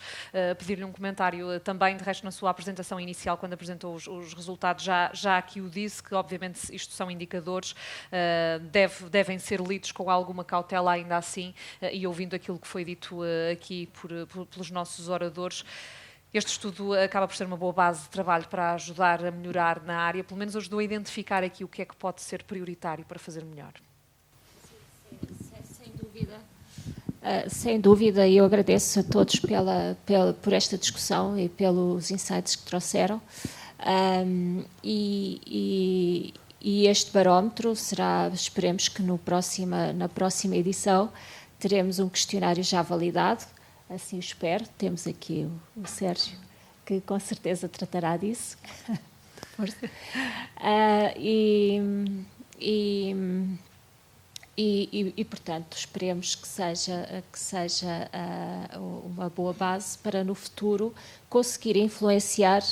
pedir-lhe um comentário também, de resto, na sua apresentação inicial, quando apresentou os resultados, já aqui o disse, que obviamente isto são indicadores, devem ser lidos com alguma cautela ainda assim, e ouvindo aquilo que foi dito aqui pelos nossos oradores. Este estudo acaba por ser uma boa base de trabalho para ajudar a melhorar na área. Pelo menos ajudou a identificar aqui o que é que pode ser prioritário para fazer melhor. Sem dúvida. Sem dúvida, e eu agradeço a todos por esta discussão e pelos insights que trouxeram. E este barómetro será, esperemos que na próxima edição, teremos um questionário já validado. Assim espero. Temos aqui o Sérgio, que com certeza tratará disso. Força. Portanto, esperemos que seja uma boa base para no futuro conseguir influenciar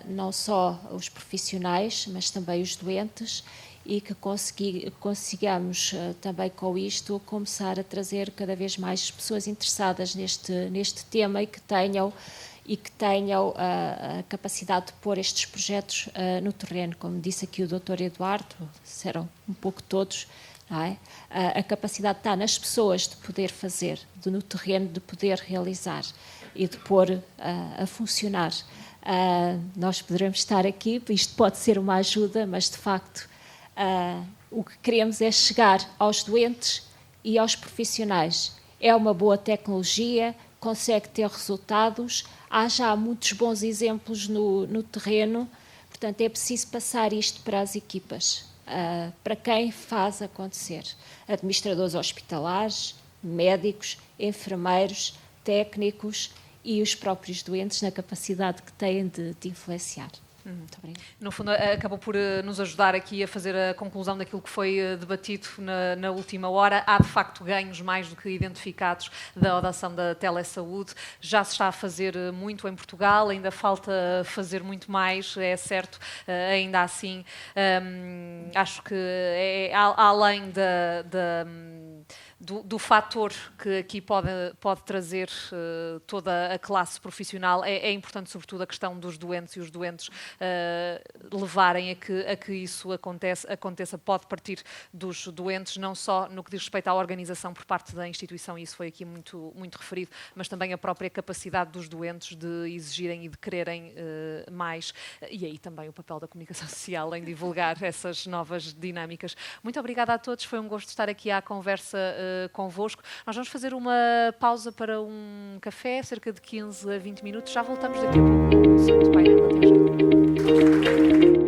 não só os profissionais, mas também os doentes, e que consigamos também com isto começar a trazer cada vez mais pessoas interessadas neste tema e que tenham a capacidade de pôr estes projetos no terreno. Como disse aqui o Dr. Eduardo, disseram um pouco todos, não é? A capacidade está nas pessoas de poder fazer, no terreno de poder realizar e de pôr a funcionar. nós poderemos estar aqui, isto pode ser uma ajuda, mas de facto o que queremos é chegar aos doentes e aos profissionais. É uma boa tecnologia, consegue ter resultados, há já muitos bons exemplos no terreno, portanto é preciso passar isto para as equipas, para quem faz acontecer. Administradores hospitalares, médicos, enfermeiros, técnicos e os próprios doentes na capacidade que têm de influenciar. Muito obrigada. No fundo, acabou por nos ajudar aqui a fazer a conclusão daquilo que foi debatido na última hora. Há, de facto, ganhos mais do que identificados da adoção da telesaúde. Já se está a fazer muito em Portugal, ainda falta fazer muito mais, é certo. Ainda assim, acho que além do fator que aqui pode trazer toda a classe profissional, é importante, sobretudo, a questão dos doentes e os doentes levarem a que isso aconteça. Pode partir dos doentes, não só no que diz respeito à organização por parte da instituição, e isso foi aqui muito, muito referido, mas também a própria capacidade dos doentes de exigirem e de quererem mais, e aí também o papel da comunicação social em divulgar essas novas dinâmicas. Muito obrigada a todos, foi um gosto estar aqui à conversa convosco. Nós vamos fazer uma pausa para um café, cerca de 15 a 20 minutos. Já voltamos daqui a pouco. Santo Painel, até já.